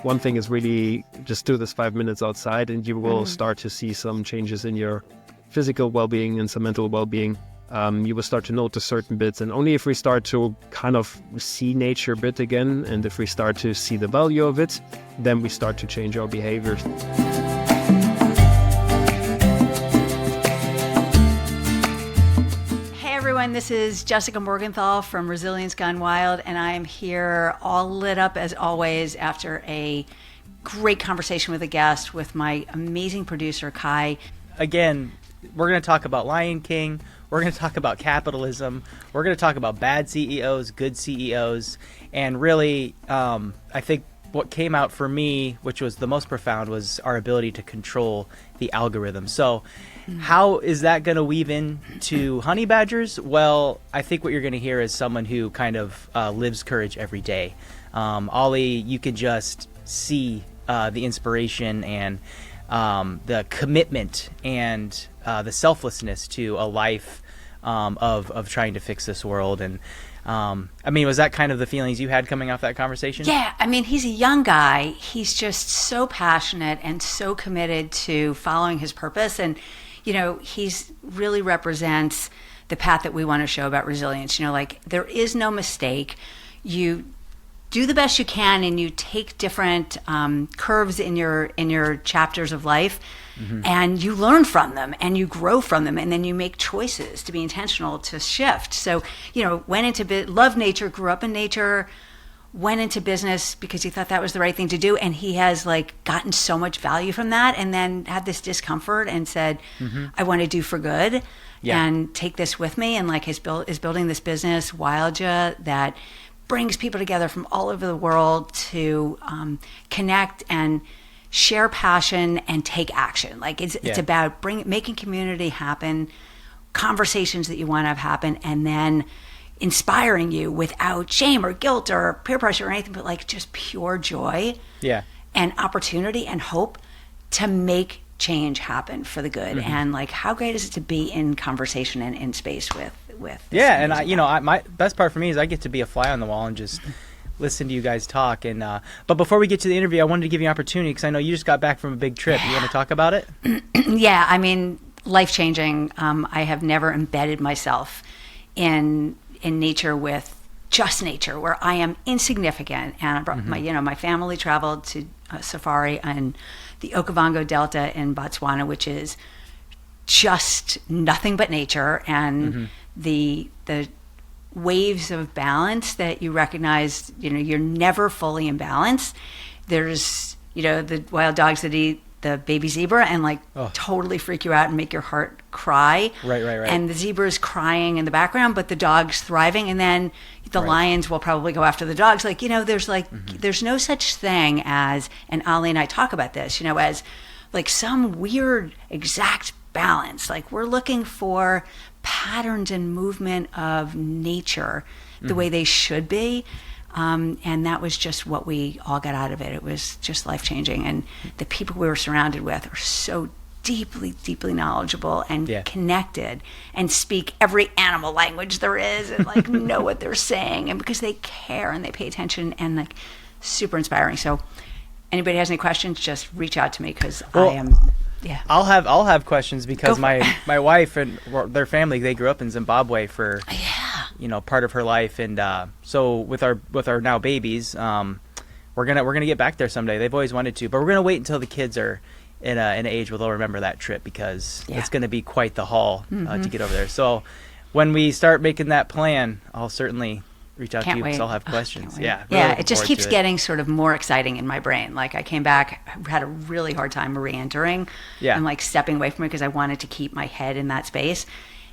One thing is really just do this 5 minutes outside and you will start to see some changes in your physical well-being and some mental well-being. You will start to notice certain bits, and only if we start to kind of see nature a bit again, and if we start to see the value of it, then we start to change our behaviors. Hey everyone, this is Jessica Morgenthal from Resilience Gone Wild, and I am here all lit up as always after a great conversation with a guest with my amazing producer, Kai. Again, we're going to talk about Lion King. We're going to talk about capitalism. We're going to talk about bad CEOs, good CEOs. And really, I think what came out for me, which was the most profound, was our ability to control the algorithm. So how is that going to weave into honey badgers? Well, I think what you're going to hear is someone who kind of lives courage every day. Ollie, you could just see the inspiration and the commitment and the selflessness to a life of trying to fix this world. And I mean, was that kind of the feelings you had coming off that conversation? Yeah, I mean, he's a young guy. He's just so passionate and so committed to following his purpose. And, you know, he's really represents the path that we want to show about resilience. You know, like, there is no mistake. You do the best you can, and you take different curves in your chapters of life, and you learn from them, and you grow from them, and then you make choices to be intentional to shift. So, you know, went into loved nature, grew up in nature, went into business because he thought that was the right thing to do, and he has like gotten so much value from that, and then had this discomfort and said, I want to do for good and take this with me, and like is building this business, Wildja, that brings people together from all over the world to connect and share passion and take action. Like it's about making community happen, conversations that you want to have happen, and then inspiring you without shame or guilt or peer pressure or anything, but like just pure joy and opportunity and hope to make change happen for the good. And like, how great is it to be in conversation and in space with and my best part for me is I get to be a fly on the wall and just listen to you guys talk. And but before we get to the interview, I wanted to give you an opportunity because I know you just got back from a big trip. You want to talk about it? Yeah, I mean, life-changing. I have never embedded myself in nature with just nature, where I am insignificant. And I brought my family traveled to safari in the Okavango Delta in Botswana, which is just nothing but nature, and the waves of balance that you recognize. You know, you're never fully in balance. There's, you know, the wild dogs that eat the baby zebra and like totally freak you out and make your heart cry. Right. And the zebra is crying in the background, but the dog's thriving. And then the lions will probably go after the dogs. Like, you know, there's like, there's no such thing as, and Ali and I talk about this, you know, as like some weird exact balance. Like, we're looking for patterns and movement of nature the way they should be. And that was just what we all got out of it. It was just life-changing. And the people we were surrounded with are so deeply, deeply knowledgeable and connected, and speak every animal language there is, and like know what they're saying, and because they care and they pay attention, and like super inspiring. So anybody has any questions, just reach out to me, because I am... Yeah, I'll have questions because my wife and their family, they grew up in Zimbabwe for part of her life, and so with our now babies, we're gonna get back there someday. They've always wanted to, but we're gonna wait until the kids are in an age where they'll remember that trip, because it's gonna be quite the haul to get over there. So when we start making that plan, I'll certainly reach out to you because I'll have questions. Really it just keeps getting sort of more exciting in my brain. Like, I came back, had a really hard time re-entering and like stepping away from it, because I wanted to keep my head in that space.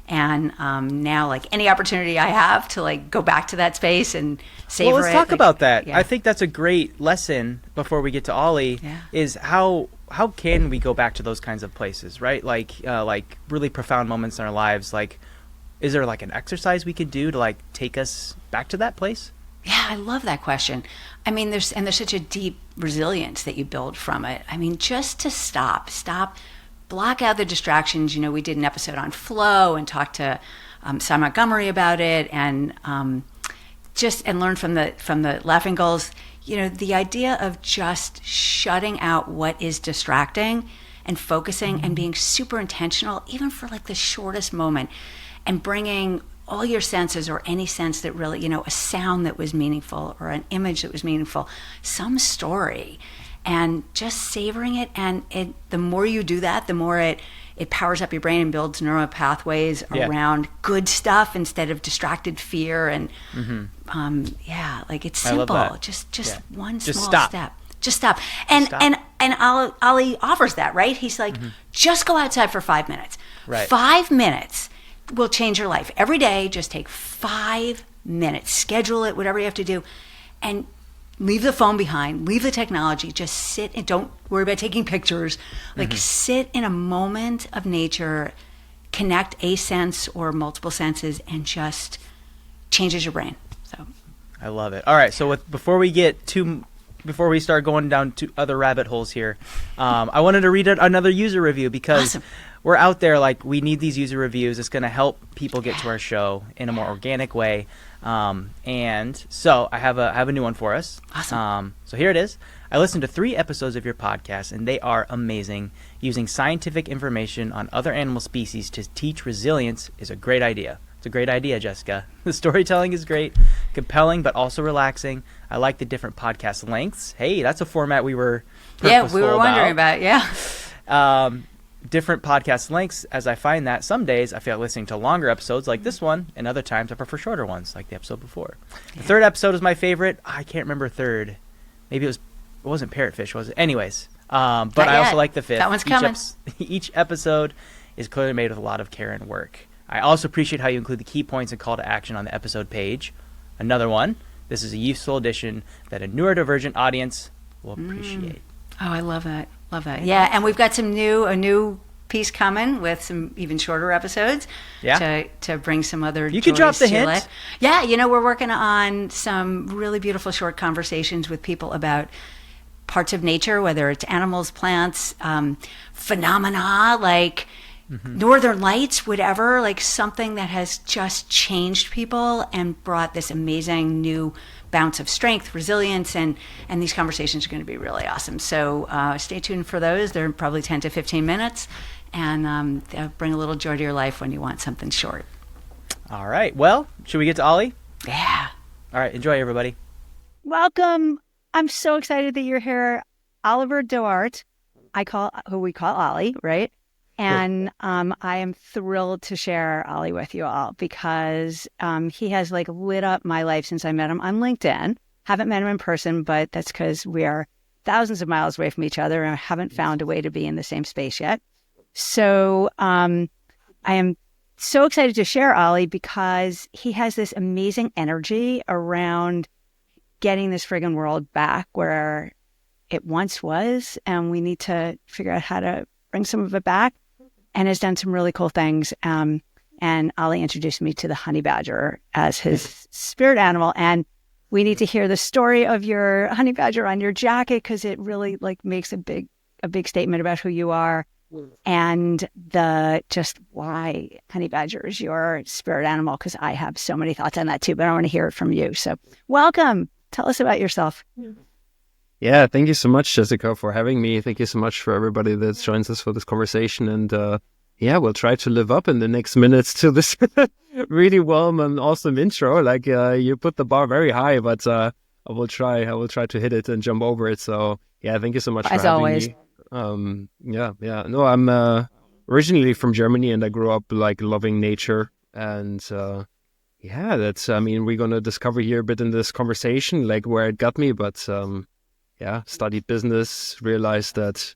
And now, like, any opportunity I have to like go back to that space and savor it. Well, let's talk about that. I think that's a great lesson before we get to Ollie, is how can we go back to those kinds of places, right? Like really profound moments in our lives. Like, is there like an exercise we could do to like take us back to that place? Yeah, I love that question. I mean, there's such a deep resilience that you build from it. I mean, just to stop, block out the distractions. You know, we did an episode on flow and talked to Sam Montgomery about it, and just and learn from the laughing gulls. The idea of just shutting out what is distracting and focusing and being super intentional, even for like the shortest moment, and bringing all your senses, or any sense that really, a sound that was meaningful, or an image that was meaningful, some story, and just savoring it. And the more you do that, the more it powers up your brain and builds neural pathways around good stuff instead of distracted fear. And like it's simple. Just one small step. Just stop. And Ali offers that, right? He's like, just go outside for 5 minutes. Right. 5 minutes will change your life. Every day, just take 5 minutes. Schedule it, whatever you have to do, and leave the phone behind. Leave the technology. Just sit and don't worry about taking pictures. Like sit in a moment of nature, connect a sense or multiple senses, and just changes your brain. So, I love it. All right, so before we start going down to other rabbit holes here, I wanted to read another user review because we're out there. Like, we need these user reviews. It's going to help people get to our show in a more organic way. And so I have a new one for us. Awesome. So here it is. I listened to 3 episodes of your podcast, and they are amazing. Using scientific information on other animal species to teach resilience is a great idea. It's a great idea, Jessica. The storytelling is great, compelling, but also relaxing. I like the different podcast lengths. Hey, that's a format we were wondering about. Different podcast lengths, as I find that some days I feel like listening to longer episodes like this one, and other times I prefer shorter ones like the episode before. The 3rd episode is my favorite. I can't remember 3rd. Maybe it wasn't Parrotfish, was it? Anyways, but I also like the 5th. That one's coming. Each episode is clearly made with a lot of care and work. I also appreciate how you include the key points and call to action on the episode page. Another one. This is a useful addition that a neurodivergent audience will appreciate. Oh, I love that. Love that. Yeah, and we've got a new piece coming with some even shorter episodes. Yeah. To bring some other. You can drop the hint. Yeah, we're working on some really beautiful short conversations with people about parts of nature, whether it's animals, plants, phenomena like Northern Lights, whatever, like something that has just changed people and brought this amazing new bounce of strength, resilience, and these conversations are going to be really awesome. So stay tuned for those. They're probably 10 to 15 minutes, and they'll bring a little joy to your life when you want something short. All right. Well, should we get to Ollie? Yeah. All right. Enjoy, everybody. Welcome. I'm so excited that you're here. Oliver Dauert, who we call Ollie, right? And I am thrilled to share Ollie with you all because he has like lit up my life since I met him on LinkedIn. Haven't met him in person, but that's because we are thousands of miles away from each other and I haven't found a way to be in the same space yet. So I am so excited to share Ollie because he has this amazing energy around getting this friggin' world back where it once was, and we need to figure out how to bring some of it back. And has done some really cool things. And Ollie introduced me to the honey badger as his spirit animal. And we need to hear the story of your honey badger on your jacket because it really like makes a big statement about who you are and just why honey badger is your spirit animal. Because I have so many thoughts on that too, but I want to hear it from you. So welcome. Tell us about yourself. Yeah, thank you so much, Jessica, for having me. Thank you so much for everybody that joins us for this conversation. And we'll try to live up in the next minutes to this really warm and awesome intro. Like you put the bar very high, but I will try to hit it and jump over it. So yeah, thank you so much for having me. No, I'm originally from Germany and I grew up like loving nature. And we're going to discover here a bit in this conversation, like where it got me, but studied business, realized that,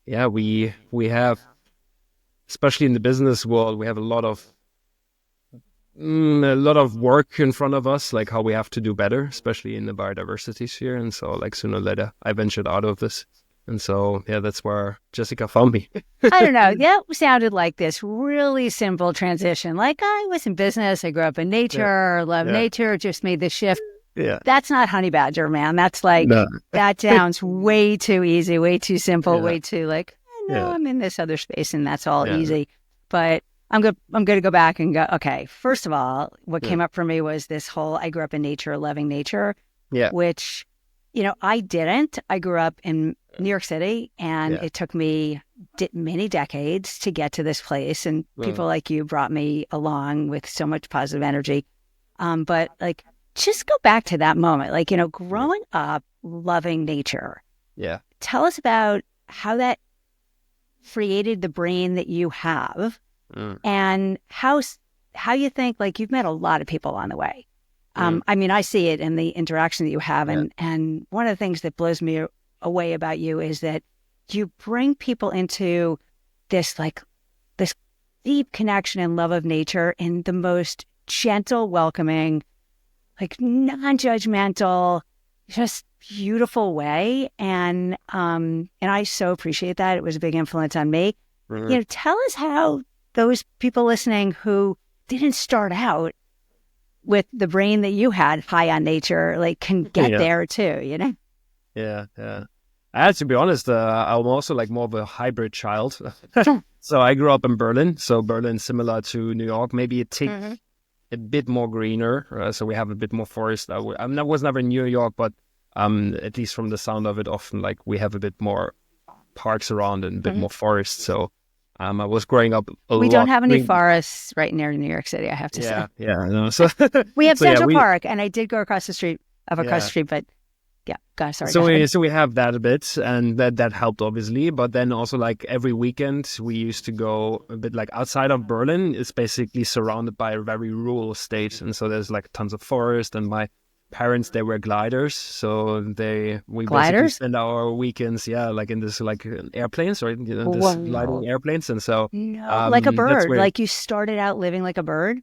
we have, especially in the business world, we have a lot of work in front of us, like how we have to do better, especially in the biodiversity sphere. And so like sooner or later, I ventured out of this. And so, that's where Jessica found me. I don't know. That sounded like this really simple transition. Like I was in business. I grew up in nature, love nature, just made the shift. Yeah. That's not honey badger, man. That's like, that sounds way too easy, way too simple, way too like, I'm in this other space and that's all easy. But I'm going to go back and go, okay, first of all, what came up for me was this whole, I grew up in nature, loving nature, Yeah. which, I didn't. I grew up in New York City, and it took me many decades to get to this place. And people like you brought me along with so much positive energy. But like, just go back to that moment, like, growing up, loving nature. Yeah. Tell us about how that created the brain that you have, and how you think, like, you've met a lot of people on the way. I mean, I see it in the interaction that you have. And one of the things that blows me away about you is that you bring people into this, like, this deep connection and love of nature in the most gentle, welcoming, like, non-judgmental, just beautiful way. And I so appreciate that. It was a big influence on me. Tell us how those people listening who didn't start out with the brain that you had high on nature, like, can get there too, Yeah. I have to be honest, I'm also like more of a hybrid child. So I grew up in Berlin. So Berlin, similar to New York, maybe a bit more greener. So we have a bit more forest. I was never in New York, but at least from the sound of it, often like we have a bit more parks around and a bit more forest. So I was growing up a lot. We don't have any forests right near New York City, I have to say. Yeah, I know. So we have Central Park, and I did go across the street, but sorry. So we have that a bit, and that helped obviously. But then also, like, every weekend we used to go a bit like outside of Berlin. It's basically surrounded by a very rural state, and so there's like tons of forest. And my parents, they were gliders, so we basically spend our weekends like in this, like, airplanes, or this gliding airplanes. And so like a bird, like you started out living like a bird.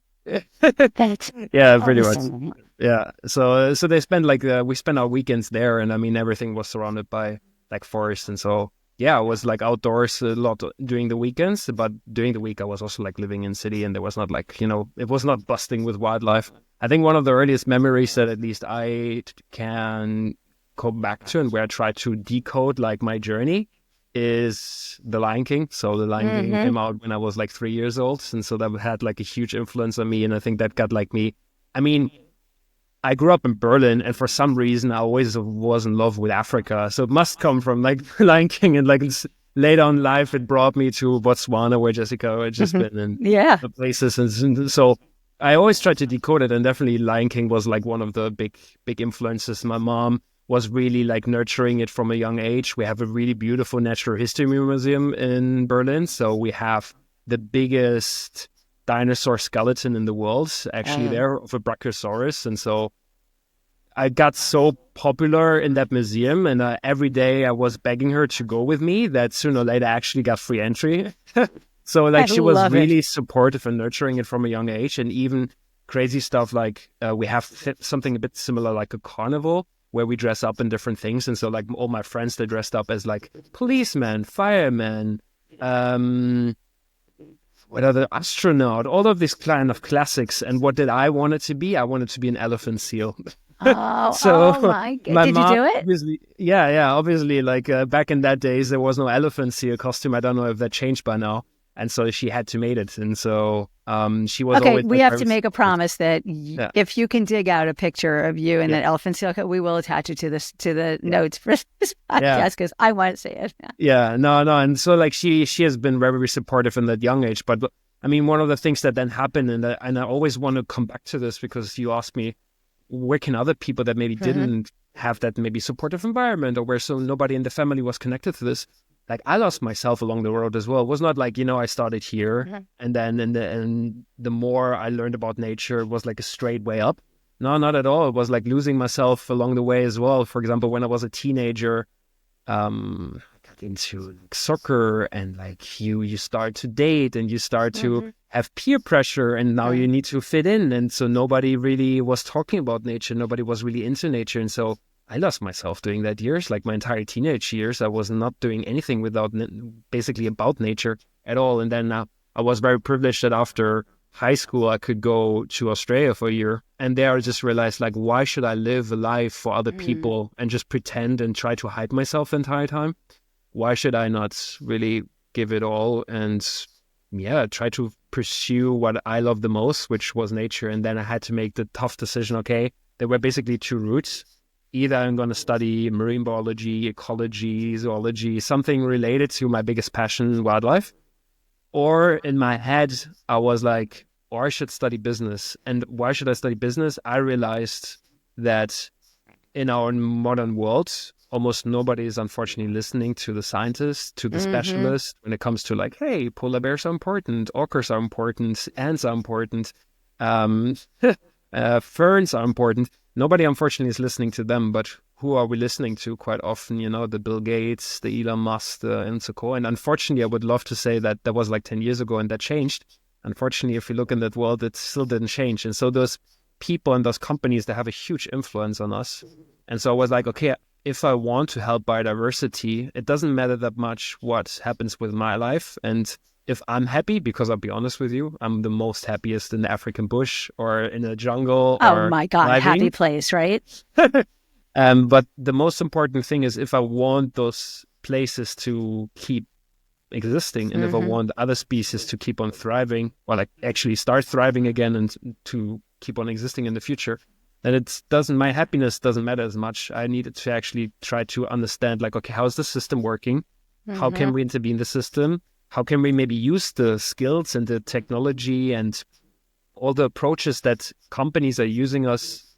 That's pretty much. Yeah, so they spend we spend our weekends there, and I mean everything was surrounded by like forest, and so I was like outdoors a lot during the weekends, but during the week I was also like living in city, and there was not like it was not busting with wildlife. I think one of the earliest memories that at least I can go back to, and where I try to decode like my journey, is The Lion King. So The Lion King came out when I was like 3 years old, and so that had like a huge influence on me, and I think that got like me. I mean, I grew up in Berlin, and for some reason I always was in love with Africa, so it must come from like Lion King, and like later on in life it brought me to Botswana, where Jessica had just been, and the places, and so I always tried to decode it, and definitely Lion King was like one of the big influences. My mom was really like nurturing it from a young age. We have a really beautiful natural history museum in Berlin, so we have the biggest dinosaur skeleton in the world actually there, of a brachiosaurus. And so I got so popular in that museum, and every day I was begging her to go with me, that sooner or later I actually got free entry. So like she was really supportive and nurturing it from a young age. And even crazy stuff like we have something a bit similar, like a carnival, where we dress up in different things. And so like all my friends, they dressed up as like policemen, firemen, what other astronaut, all of these kind of classics. And what did I want it to be? I wanted to be an elephant seal. Oh my God. Did you do it? Obviously, obviously, like back in that days, there was no elephant seal costume. I don't know if that changed by now. And so she had to make it. And so she was always... we have to make a promise that if you can dig out a picture of you in that elephant seal, we will attach it to the notes for this podcast, because I want to see it. No. And so like she has been very, very supportive in that young age. But I mean, one of the things that then happened, and I always want to come back to this, because you asked me, where can other people that maybe didn't have that maybe supportive environment, or where so nobody in the family was connected to this? Like, I lost myself along the road as well. It was not like, I started here and then and the more I learned about nature, it was like a straight way up. No, not at all. It was like losing myself along the way as well. For example, when I was a teenager, I got into soccer, and like you start to date, and you start to have peer pressure, and now you need to fit in. And so nobody really was talking about nature. Nobody was really into nature. And so I lost myself during that years. Like my entire teenage years, I was not doing anything basically about nature at all. And then I was very privileged that after high school, I could go to Australia for a year. And there I just realized, like, why should I live a life for other people and just pretend and try to hide myself the entire time? Why should I not really give it all and try to pursue what I love the most, which was nature. And then I had to make the tough decision. Okay, there were basically two routes. Either I'm going to study marine biology, ecology, zoology, something related to my biggest passion, wildlife. Or in my head, I was like, or I should study business. And why should I study business? I realized that in our modern world, almost nobody is unfortunately listening to the scientists, to the specialists when it comes to like, hey, polar bears are important, orcas are important, ants are important, ferns are important. Nobody unfortunately is listening to them, but who are we listening to quite often? The Bill Gates, the Elon Musk, and so on. And unfortunately, I would love to say that was like 10 years ago and that changed. Unfortunately, if you look in that world, it still didn't change. And so those people and those companies, they have a huge influence on us. And so I was like, okay, if I want to help biodiversity, it doesn't matter that much what happens with my life. And if I'm happy, because I'll be honest with you, I'm the most happiest in the African bush or in a jungle. Oh my God, happy place, right? But the most important thing is if I want those places to keep existing and if I want other species to keep on thriving, or like actually start thriving again and to keep on existing in the future, then my happiness doesn't matter as much. I needed to actually try to understand like, okay, how is the system working? How can we intervene the system? How can we maybe use the skills and the technology and all the approaches that companies are using us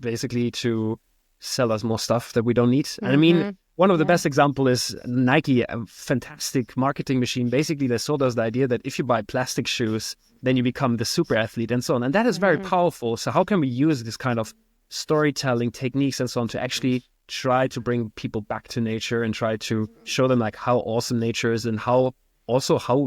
basically to sell us more stuff that we don't need? And I mean, one of the best example is Nike, a fantastic marketing machine. Basically, they sold us the idea that if you buy plastic shoes, then you become the super athlete and so on. And that is very powerful. So how can we use this kind of storytelling techniques and so on to actually try to bring people back to nature and try to show them like how awesome nature is and how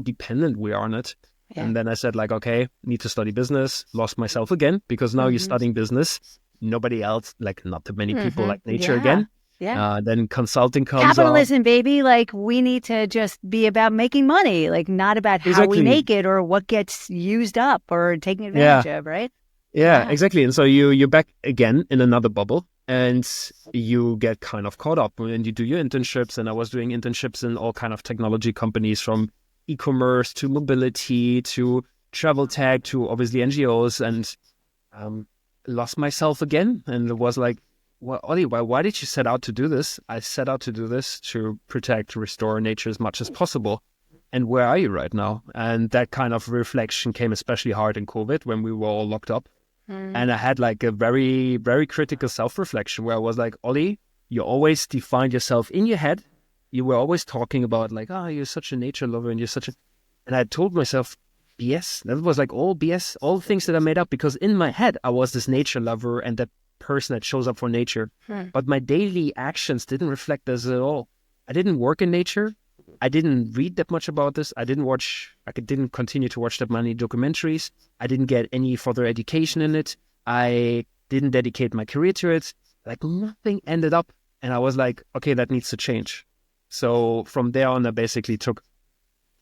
dependent we are on it. Yeah. And then I said like, okay, need to study business, lost myself again, because now you're studying business. Nobody else, like not that many people like nature again. Yeah. Then consulting comes Capitalism, baby. Like we need to just be about making money, like not about how we make it or what gets used up or taken advantage of, right? Yeah, exactly. And so you're back again in another bubble and you get kind of caught up and you do your internships. And I was doing internships in all kind of technology companies, from e-commerce to mobility to travel tech to obviously NGOs, and lost myself again. And it was like, well, Ollie, why did you set out to do this? I set out to do this to protect, restore nature as much as possible. And where are you right now? And that kind of reflection came especially hard in COVID when we were all locked up. And I had like a very, very critical self-reflection where I was like, Ollie, you always defined yourself in your head. You were always talking about like, oh, you're such a nature lover and you're such a... And I told myself, BS. That was like all BS, all things that I made up, because in my head, I was this nature lover and that person that shows up for nature. But my daily actions didn't reflect this at all. I didn't work in nature. I didn't read that much about this. I didn't continue to watch that many documentaries. I didn't get any further education in it. I didn't dedicate my career to it. Like nothing ended up. And I was like, okay, that needs to change. So from there on, I basically took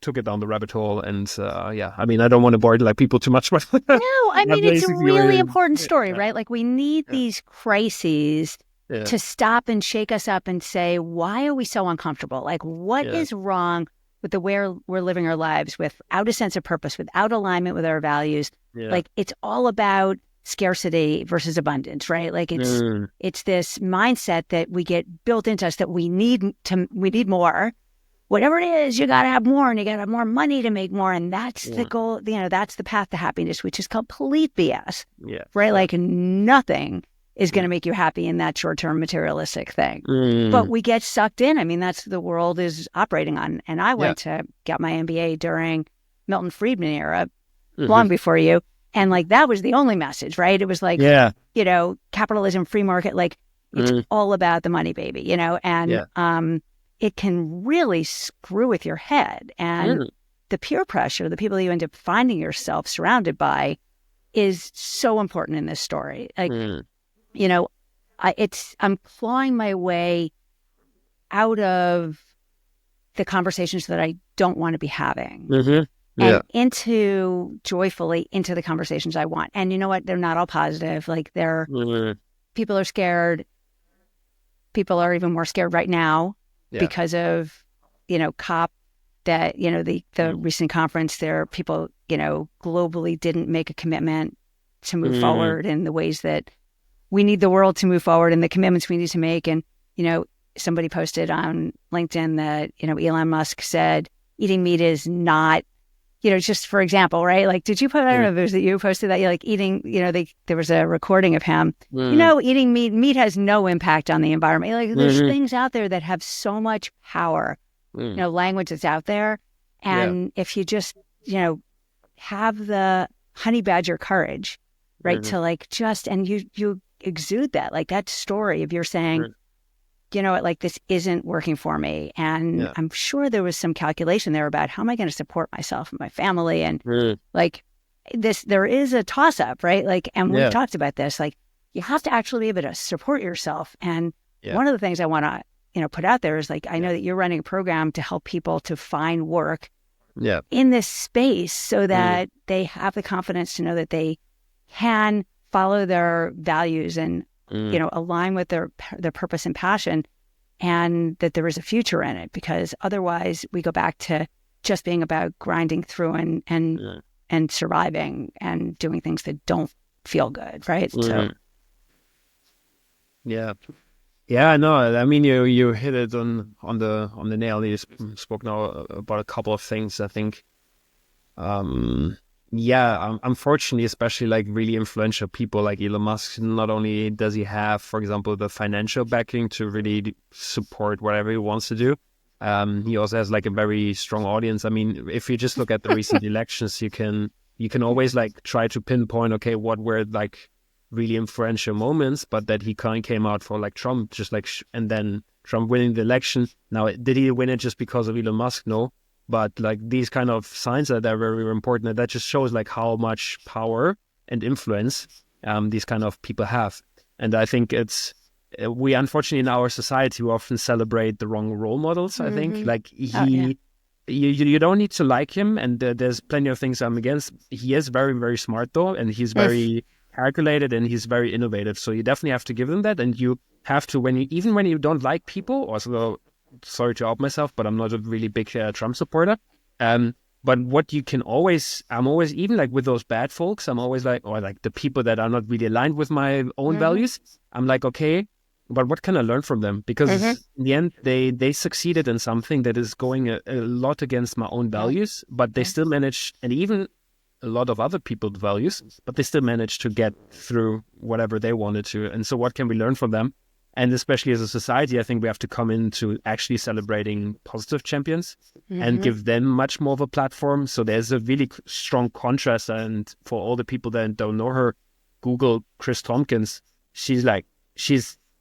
it down the rabbit hole. And I mean, I don't want to bore like people too much. But no, I mean, it's a really important story, right? Like we need these crises to stop and shake us up and say, why are we so uncomfortable? Like what is wrong with the way we're living our lives without a sense of purpose, without alignment with our values? Like it's all about scarcity versus abundance, right? Like it's this mindset that we get built into us that we need more. Whatever it is, you got to have more, and you got to have more money to make more. And that's the goal, that's the path to happiness, which is complete BS, right? Like nothing is going to make you happy in that short-term materialistic thing. But we get sucked in. I mean, that's the world is operating on. And I went to get my MBA during Milton Friedman era, long before you. And like, that was the only message, right? It was like, capitalism, free market, like it's all about the money, baby, and it can really screw with your head. And the peer pressure, the people you end up finding yourself surrounded by is so important in this story. Like, I'm clawing my way out of the conversations that I don't want to be having and joyfully into the conversations I want. And you know what? They're not all positive. Like people are scared. People are even more scared right now because of, COP that, the recent conference there, people, globally didn't make a commitment to move forward in the ways that we need the world to move forward and the commitments we need to make. And, somebody posted on LinkedIn that, Elon Musk said eating meat is not, just for example, right? Like, did you put, I don't know if it was that you posted that, like eating, there was a recording of him, eating meat has no impact on the environment. Like, there's things out there that have so much power, language that's out there. And if you just, have the honey badger courage, right? To like and you exude that, like that story of you're saying, like this isn't working for me. And I'm sure there was some calculation there about how am I going to support myself and my family? And like there is a toss up, right? Like, and we've talked about this, like you have to actually be able to support yourself. And one of the things I want to, put out there is like, I know that you're running a program to help people to find work in this space so that they have the confidence to know that they can follow their values and align with their purpose and passion, and that there is a future in it. Because otherwise, we go back to just being about grinding through and surviving and doing things that don't feel good, right? So, no. I mean, you hit it on the nail. You spoke now about a couple of things. I think. Unfortunately, especially like really influential people like Elon Musk, not only does he have, for example, the financial backing to really support whatever he wants to do, he also has like a very strong audience. I mean, if you just look at the recent elections, you can always like try to pinpoint, okay, what were like really influential moments, but that he kind of came out for like Trump, just like, and then Trump winning the election. Now, did he win it just because of Elon Musk? No. But like these kind of signs that are very, very important, and that just shows like how much power and influence these kind of people have. And I think we unfortunately in our society we often celebrate the wrong role models. I think like you don't need to like him, and there's plenty of things I'm against. He is very, very smart though, and he's very calculated and he's very innovative. So you definitely have to give him that, and you have to even when you don't like people, also. Sorry to out myself, but I'm not a really big Trump supporter. But what you can I'm always, even like with those bad folks, I'm always like, or like the people that are not really aligned with my own values, I'm like, okay, but what can I learn from them? Because in the end, they succeeded in something that is going a lot against my own values, but they still managed, and even a lot of other people's values, but they still managed to get through whatever they wanted to. And so what can we learn from them? And especially as a society, I think we have to come into actually celebrating positive champions and give them much more of a platform. So there's a really strong contrast. And for all the people that don't know her, Google Chris Tompkins. She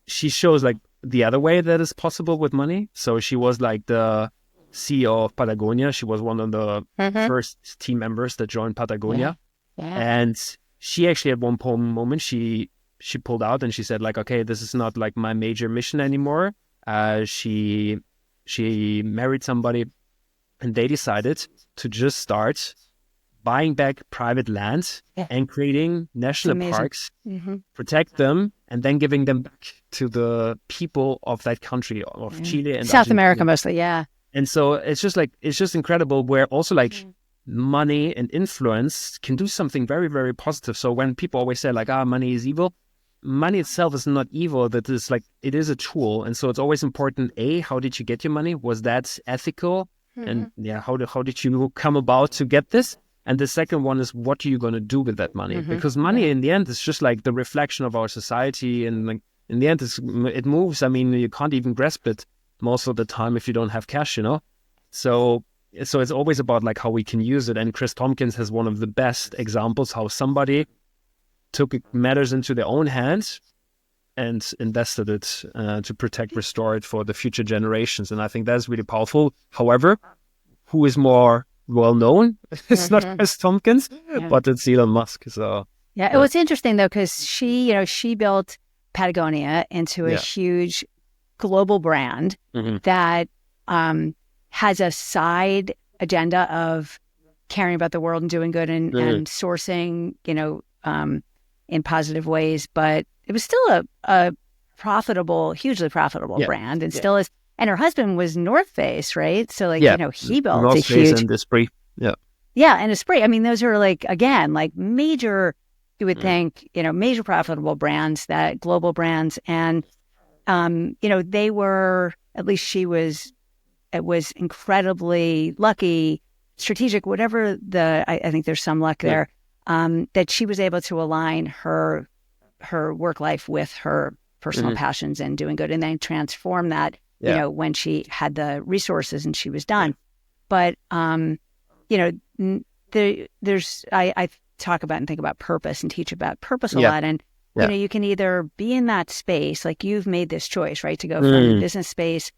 shows like the other way that is possible with money. So she was like the CEO of Patagonia. She was one of the first team members that joined Patagonia. And she actually at one moment, she pulled out and she said like, okay, this is not like my major mission anymore. She married somebody and they decided to just start buying back private land and creating national parks, protect them, and then giving them back to the people of that country, of Chile and South Argentina. America mostly, And so it's just incredible where also like money and influence can do something very, very positive. So when people always say like, money is evil, money itself is not evil. That is like, it is a tool. And so it's always important, how did you get your money? Was that ethical? And how did you come about to get this? And the second one is, what are you going to do with that money? Because money in the end is just like the reflection of our society. And like in the end, it moves. I mean, you can't even grasp it most of the time if you don't have cash, So it's always about like how we can use it. And Chris Tompkins has one of the best examples how somebody took matters into their own hands and invested it to protect, restore it for the future generations. And I think that's really powerful. However, who is more well known? It's not Chris Tompkins, but it's Elon Musk. So it was interesting though, because she built Patagonia into a huge global brand that has a side agenda of caring about the world and doing good and sourcing, in positive ways. But it was still a profitable, hugely profitable brand, and still is. And her husband was North Face, right? So like, he built North a Face huge, and Esprit. Yeah. yeah, and Esprit. I mean, those are like, again, like major, you would think, major profitable brands, that global brands. And, they were, at least it was incredibly lucky, strategic, whatever I think there's some luck there, that she was able to align her work life with her personal passions and doing good, and then transform that, when she had the resources and she was done. But, there's, I talk about and think about purpose and teach about purpose a lot. And, you can either be in that space, like you've made this choice, right, to go from the business space,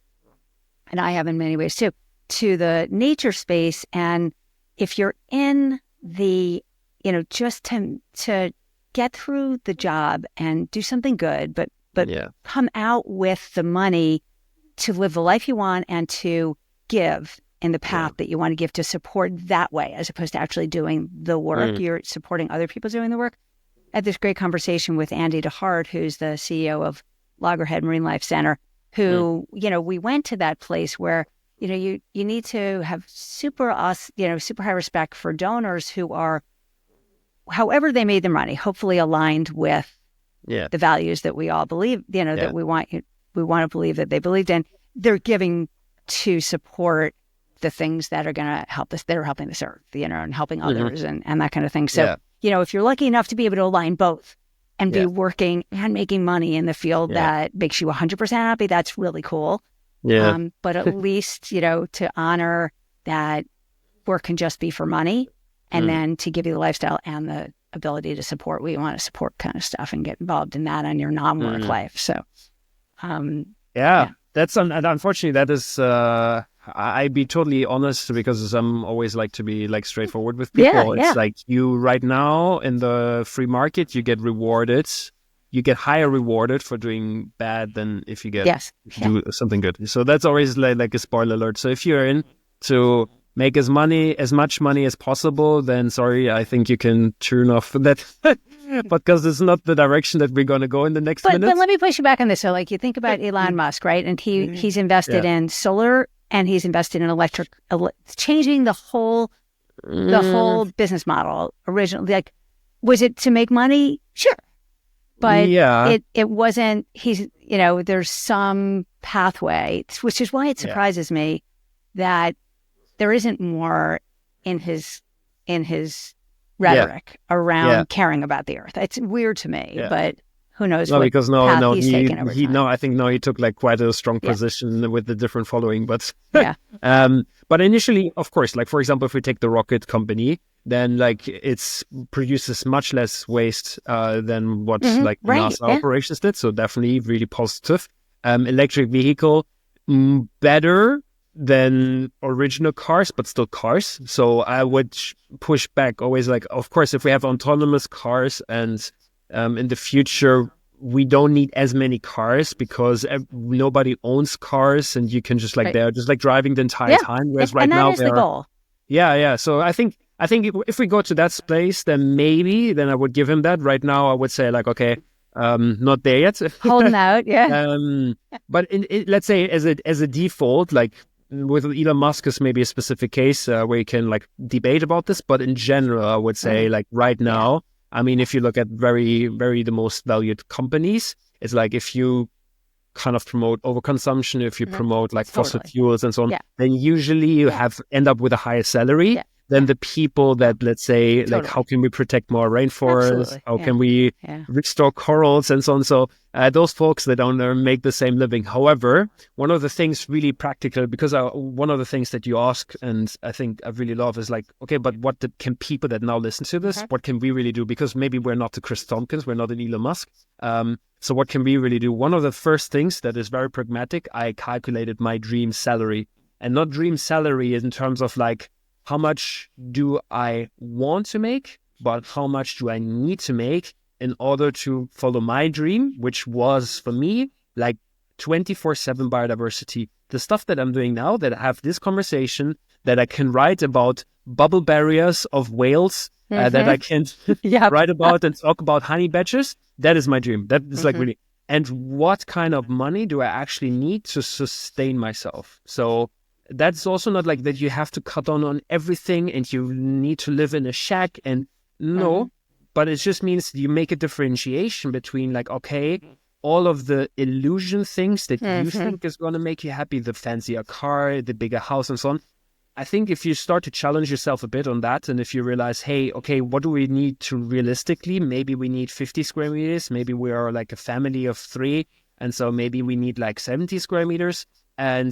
and I have in many ways too, to the nature space. And if you're in the, just to get through the job and do something good, but come out with the money to live the life you want and to give in the path that you want to give, to support that way, as opposed to actually doing the work. You're supporting other people doing the work. I had this great conversation with Andy DeHart, who's the CEO of Loggerhead Marine Life Center, who, we went to that place where, you need to have super high respect for donors who are, however they made their money, hopefully aligned with the values that we all believe, that we want to believe that they believed in. They're giving to support the things that are going to help us, that are helping this earth, and helping others and that kind of thing. So, if you're lucky enough to be able to align both and be working and making money in the field that makes you 100% happy, that's really cool. But at least, to honor that work can just be for money, and then to give you the lifestyle and the ability to support what you want to support kind of stuff, and get involved in that on your non-work life. So, that's unfortunately, that is, I'd be totally honest, because I'm always like to be like straightforward with people. It's like, you right now in the free market, you get rewarded. You get higher rewarded for doing bad than if you do something good. So that's always like a spoiler alert. So if you're in to make as much money as possible, then sorry, I think you can turn off that because it's not the direction that we're going to go in the next minutes. But let me push you back on this. So like, you think about Elon Musk, right? And he's invested in solar, and he's invested in electric, changing the whole business model originally. Like, was it to make money? Sure. But it wasn't, there's some pathway, which is why it surprises me that there isn't more in his rhetoric around caring about the earth. It's weird to me, but who knows what path he's taken over time. He took like quite a strong position with the different following, but but initially, of course, like for example, if we take the rocket company, then like it produces much less waste than what like NASA operations did. So definitely really positive. Electric vehicle, better than original cars, but still cars. So I would push back always, like, of course, if we have autonomous cars and in the future, we don't need as many cars because nobody owns cars and you can just like, they're just like driving the entire time. Whereas right now, that is the goal. So I think if we go to that space, then I would give him that. Right now, I would say like, okay, not there yet. Holding out, but let's say as a default, like with Elon Musk is maybe a specific case where you can like debate about this. But in general, I would say like right now, I mean, if you look at very, very the most valued companies, it's like if you kind of promote overconsumption, if you promote like fossil fuels and so on, then usually you end up with a higher salary than the people that, let's say, like how can we protect more rainforests? How can we restore corals and so on? So those folks that don't make the same living. However, one of the things really practical, because one of the things that you ask, and I think I really love, is like, okay, but what can people that now listen to this, what can we really do? Because maybe we're not the Chris Tompkins, we're not an Elon Musk. So what can we really do? One of the first things that is very pragmatic, I calculated my dream salary, and not dream salary in terms of like, how much do I want to make, but how much do I need to make in order to follow my dream, which was for me like 24/7 biodiversity. The stuff that I'm doing now, that I have this conversation, that I can write about bubble barriers of whales, that I can write about and talk about honey badgers. That is my dream. That is like really, and what kind of money do I actually need to sustain myself? So that's also not like that you have to cut down on everything and you need to live in a shack, and no, but it just means you make a differentiation between like, okay, all of the illusion things that you think is going to make you happy, the fancier car, the bigger house and so on. I think if you start to challenge yourself a bit on that, and if you realize, hey, okay, what do we need to realistically? Maybe we need 50 square meters. Maybe we are like a family of 3. And so maybe we need like 70 square meters. And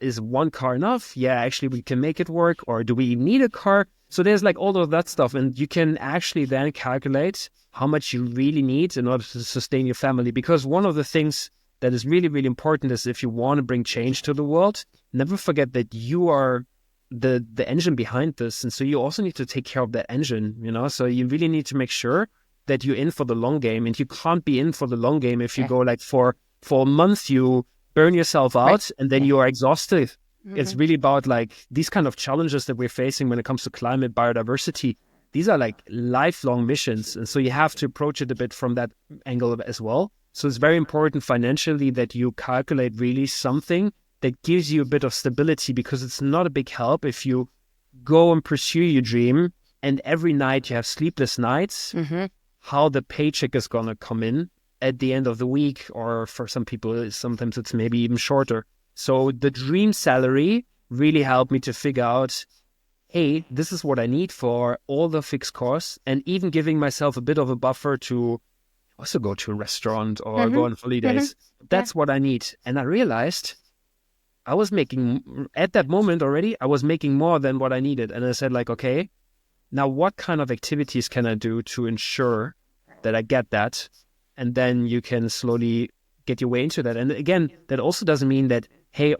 is one car enough? Yeah, actually, we can make it work. Or do we need a car? So there's like all of that stuff. And you can actually then calculate how much you really need in order to sustain your family. Because one of the things that is really, really important is if you want to bring change to the world, never forget that you are the engine behind this. And so you also need to take care of that engine, so you really need to make sure that you're in for the long game. And you can't be in for the long game if you go like for a month, you burn yourself out and then you are exhausted. It's really about like these kind of challenges that we're facing when it comes to climate, biodiversity. These are like lifelong missions. And so you have to approach it a bit from that angle as well. So it's very important financially that you calculate really something that gives you a bit of stability, because it's not a big help if you go and pursue your dream and every night you have sleepless nights, how the paycheck is going to come in at the end of the week, or for some people, sometimes it's maybe even shorter. So the dream salary really helped me to figure out, hey, this is what I need for all the fixed costs, and even giving myself a bit of a buffer to also go to a restaurant or go on holidays. That's what I need. And I realized I was making, at that moment already, I was making more than what I needed. And I said like, okay, now what kind of activities can I do to ensure that I get that? And then you can slowly get your way into that. And again, that also doesn't mean that, hey,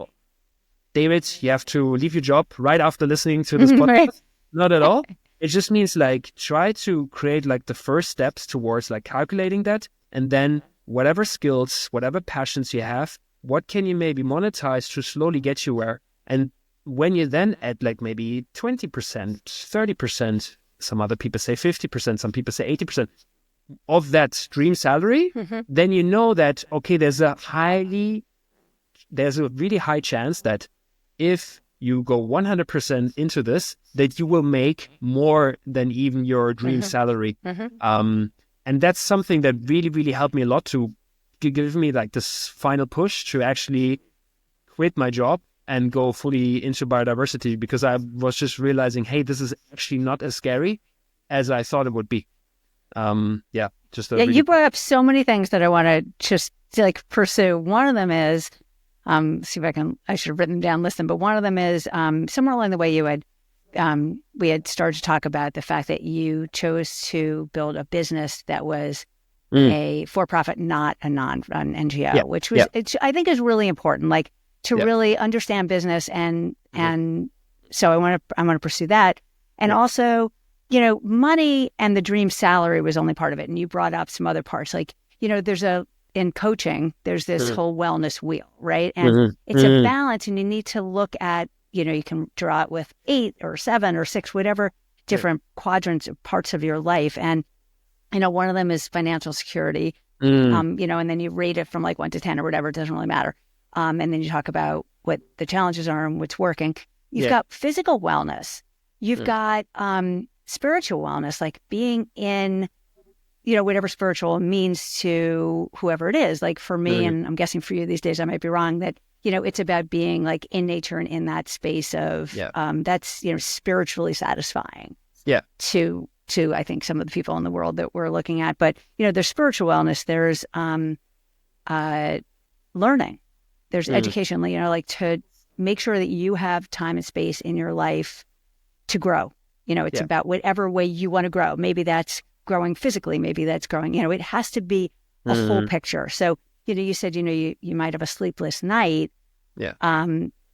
David, you have to leave your job right after listening to this podcast. Not at all. It just means like try to create like the first steps towards like calculating that. And then whatever skills, whatever passions you have, what can you maybe monetize to slowly get you where? And when you then add like maybe 20%, 30%, some other people say 50%, some people say 80% of that dream salary, then you know that, okay, there's a really high chance that if you go 100% into this, that you will make more than even your dream salary. And that's something that really, really helped me a lot to give me like this final push to actually quit my job and go fully into biodiversity, because I was just realizing, hey, this is actually not as scary as I thought it would be. You brought up so many things that I want to just like pursue. One of them is, see if I should have written them down, listen, but one of them is somewhere along the way we had started to talk about the fact that you chose to build a business that was a for-profit, not an NGO, which was, I think is really important, like to really understand business. And so I want to pursue that. And also, money and the dream salary was only part of it. And you brought up some other parts, like, in coaching, there's this whole wellness wheel, right? And it's a balance, and you need to look at, you can draw it with 8 or 7 or 6, whatever different quadrants, parts of your life. And one of them is financial security, and then you rate it from like 1 to 10 or whatever. It doesn't really matter. And then you talk about what the challenges are and what's working. You've got physical wellness. You've got spiritual wellness, like being in, whatever spiritual means to whoever it is. Like for me, and I'm guessing for you these days, I might be wrong, that, it's about being like in nature and in that space of, that's, spiritually satisfying. To I think some of the people in the world that we're looking at. But there's spiritual wellness, there's learning, there's education, like to make sure that you have time and space in your life to grow. It's about whatever way you want to grow. Maybe that's growing physically, maybe that's growing, it has to be a full picture. So you said you might have a sleepless night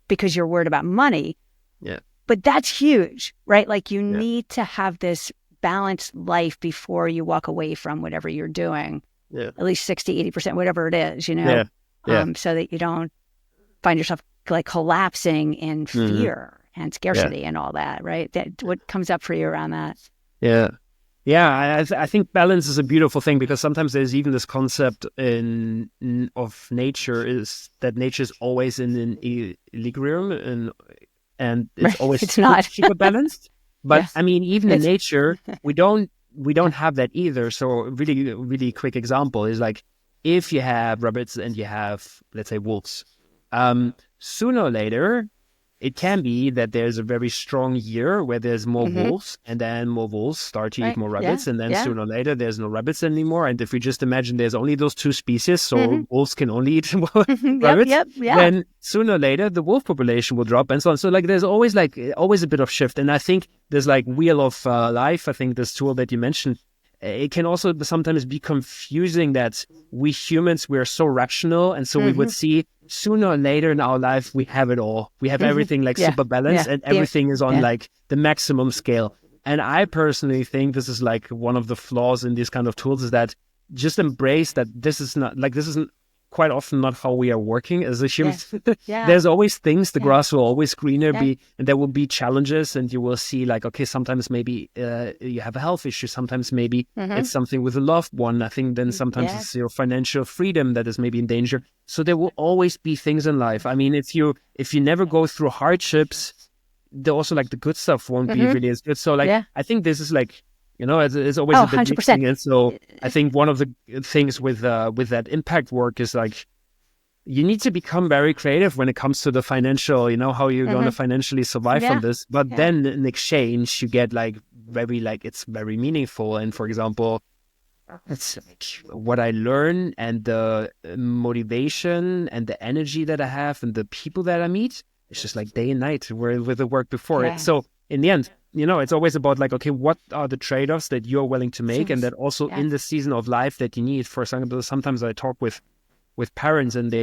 because you're worried about money, but that's huge, right? Like you need to have this balanced life before you walk away from whatever you're doing, at least 60-80%, whatever it is, so that you don't find yourself like collapsing in fear and scarcity and all that, right? What comes up for you around that? Yeah, I think balance is a beautiful thing, because sometimes there's even this concept of nature, is that nature is always in an equilibrium, and it's always It's not. super balanced. But Yeah. I mean, even in It's- nature, we don't have that either. So really, really quick example is like, if you have rabbits and you have, let's say, wolves, sooner or later, it can be that there's a very strong year where there's more wolves, and then more wolves start to eat Right. more Yeah. rabbits, and then Yeah. sooner or later there's no rabbits anymore. And if we just imagine there's only those two species, so wolves can only eat rabbits, Yep. Yeah. then sooner or later the wolf population will drop, and so on. So like there's always a bit of shift. And I think there's like Wheel of Life, I think this tool that you mentioned, it can also sometimes be confusing that we humans, we're so rational, and so we would see sooner or later in our life we have it all. We have everything like Yeah. super balanced, Yeah. and everything is on Yeah. like the maximum scale. And I personally think this is like one of the flaws in these kind of tools, is that just embrace that this isn't quite often not how we are working as a human. Yeah. There's always things, the grass will always greener Yeah. be, and there will be challenges, and you will see like, okay, sometimes maybe you have a health issue, sometimes maybe it's something with a loved one. I think then sometimes Yeah. it's your financial freedom that is maybe in danger. So there will always be things in life. I mean, if you never go through hardships, also like the good stuff won't be really as good. So like, Yeah. I think this is like, it's always Oh, a bit 100%. mixing. And so I think one of the things with that impact work is like, you need to become very creative when it comes to the financial, how you're going to financially survive Yeah. from this. But then in exchange, you get like it's very meaningful. And for example, it's like what I learn and the motivation and the energy that I have and the people that I meet, it's just like day and night with the work before Yeah. it. So in the end, it's always about like, okay, what are the trade-offs that you're willing to make, and that also in the season of life that you need. For example, sometimes I talk with parents, and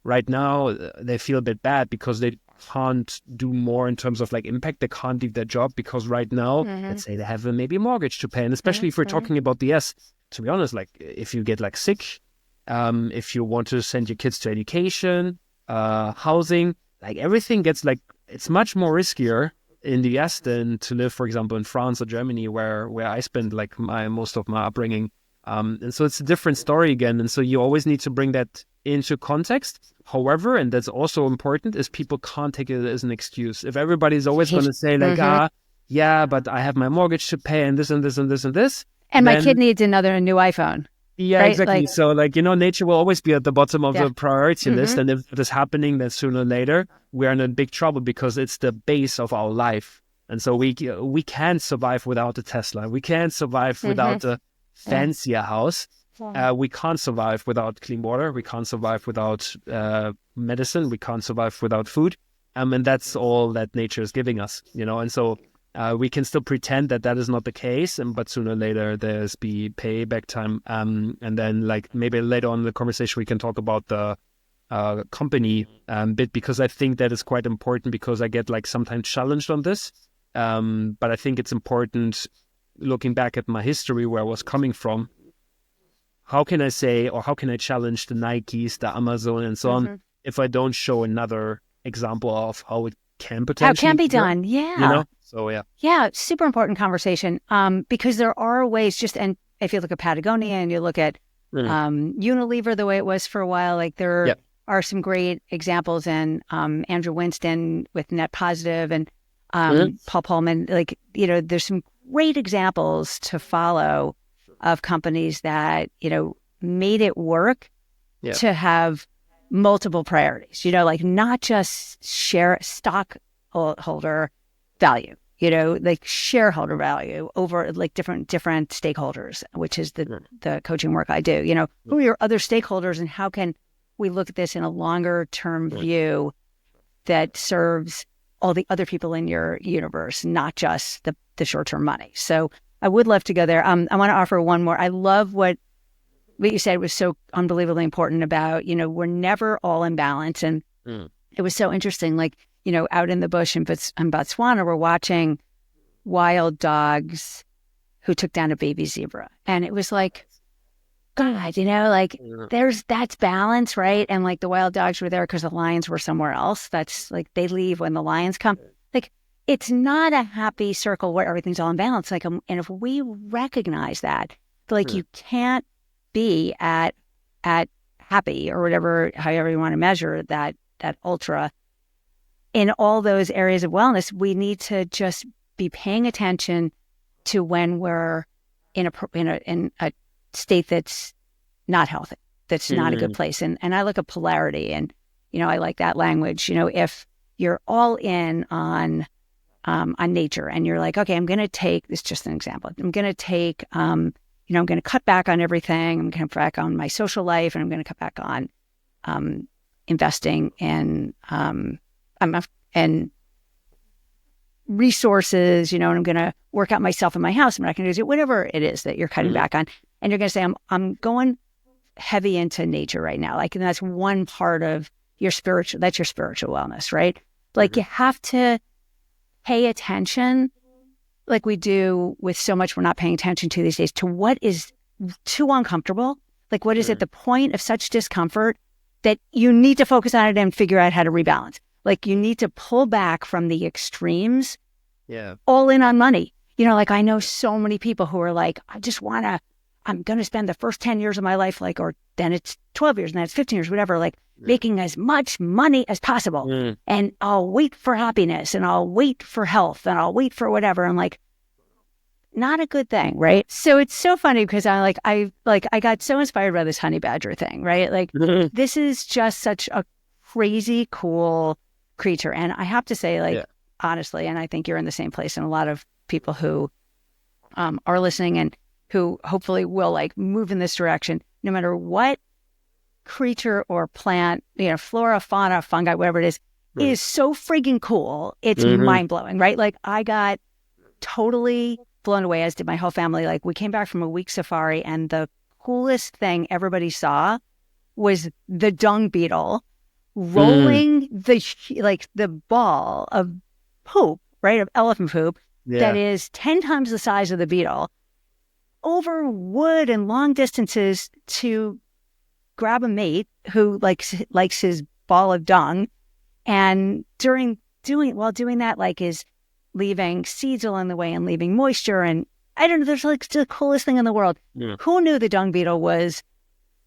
right now they feel a bit bad because they can't do more in terms of like impact. They can't leave their job because right now, let's say they have maybe a mortgage to pay. And especially if we're talking about the S, to be honest, like if you get like sick, if you want to send your kids to education, housing, like everything gets like, it's much more riskier in the US than to live, for example, in France or Germany, where I spent like most of my upbringing. And so it's a different story again. And so you always need to bring that into context. However, and that's also important, is people can't take it as an excuse. If everybody's always going to say like, yeah, but I have my mortgage to pay and this and this and this and this. And my then- kid needs a new iPhone. Yeah, right? exactly. Like- So like, nature will always be at the bottom of Yeah. the priority list. And if it is happening, then sooner or later, we're in a big trouble, because it's the base of our life. And so we can't survive without a Tesla. We can't survive without a fancier house. We can't survive without clean water. We can't survive without medicine. We can't survive without food. And that's all that nature is giving us, And so we can still pretend that is not the case. But sooner or later, there's be payback time. And then like maybe later on in the conversation, we can talk about the company bit, because I think that is quite important, because I get like sometimes challenged on this. But I think it's important, looking back at my history, where I was coming from, how can I say, or how can I challenge the Nikes, the Amazon and so on, if I don't show another example of how it can potentially How it can be work, done. Yeah. So yeah. Yeah, super important conversation. Because there are ways and if you look at Patagonia and you look at Unilever, the way it was for a while, like there are some great examples, and Andrew Winston with Net Positive, and Paul Pullman, like, there's some great examples to follow of companies that, made it work to have multiple priorities, like not just stockholder value, like shareholder value over like different stakeholders, which is the coaching work I do. Who are your other stakeholders, and how can we look at this in a longer term view that serves all the other people in your universe, not just the short term money. So I would love to go there. I want to offer one more. I love what you said was so unbelievably important about, we're never all in balance. And it was so interesting, like, out in the bush in Botswana, we're watching wild dogs who took down a baby zebra. And it was like, God, like that's balance, right? And like the wild dogs were there because the lions were somewhere else. That's like, they leave when the lions come. Like, it's not a happy circle where everything's all in balance. Like, and if we recognize that, like, you can't be at happy or whatever, however you want to measure that ultra in all those areas of wellness, we need to just be paying attention to when we're in a state that's not healthy, that's not a good place. And I look at polarity, and, you know, I like that language. You know, if you're all in on nature and you're like, okay, I'm going to take this, just an example. I'm going to take, I'm going to cut back on everything. I'm going to cut back on my social life, and I'm going to cut back on investing in and resources, you know, and I'm going to work out myself in my house. I'm not going to do whatever it is that you're cutting back on. And you're going to say, I'm going heavy into nature right now. Like, and that's one part of your spiritual wellness, right? Like, you have to pay attention, like we do with so much we're not paying attention to these days, to what is too uncomfortable. Like, what is at the point of such discomfort that you need to focus on it and figure out how to rebalance. Like, you need to pull back from the extremes, all in on money. You know, like, I know so many people who are like, I'm going to spend the first 10 years of my life, like, or then it's 12 years and then it's 15 years, whatever, like making as much money as possible. And I'll wait for happiness, and I'll wait for health, and I'll wait for whatever. I'm like, not a good thing, right? So it's so funny because I got so inspired by this honey badger thing, right? Like, this is just such a crazy cool creature. And I have to say, like, honestly, and I think you're in the same place, and a lot of people who are listening and who hopefully will, like, move in this direction, no matter what creature or plant, you know, flora, fauna, fungi, whatever it is so friggin' cool. It's mind-blowing, right? Like, I got totally blown away, as did my whole family. Like, we came back from a week safari, and the coolest thing everybody saw was the dung beetle rolling the ball of poop, right, of elephant poop, that is 10 times the size of the beetle, over wood and long distances to grab a mate who likes his ball of dung. And while doing that, like, is leaving seeds along the way and leaving moisture. And I don't know, there's, like, the coolest thing in the world. Who knew the dung beetle was,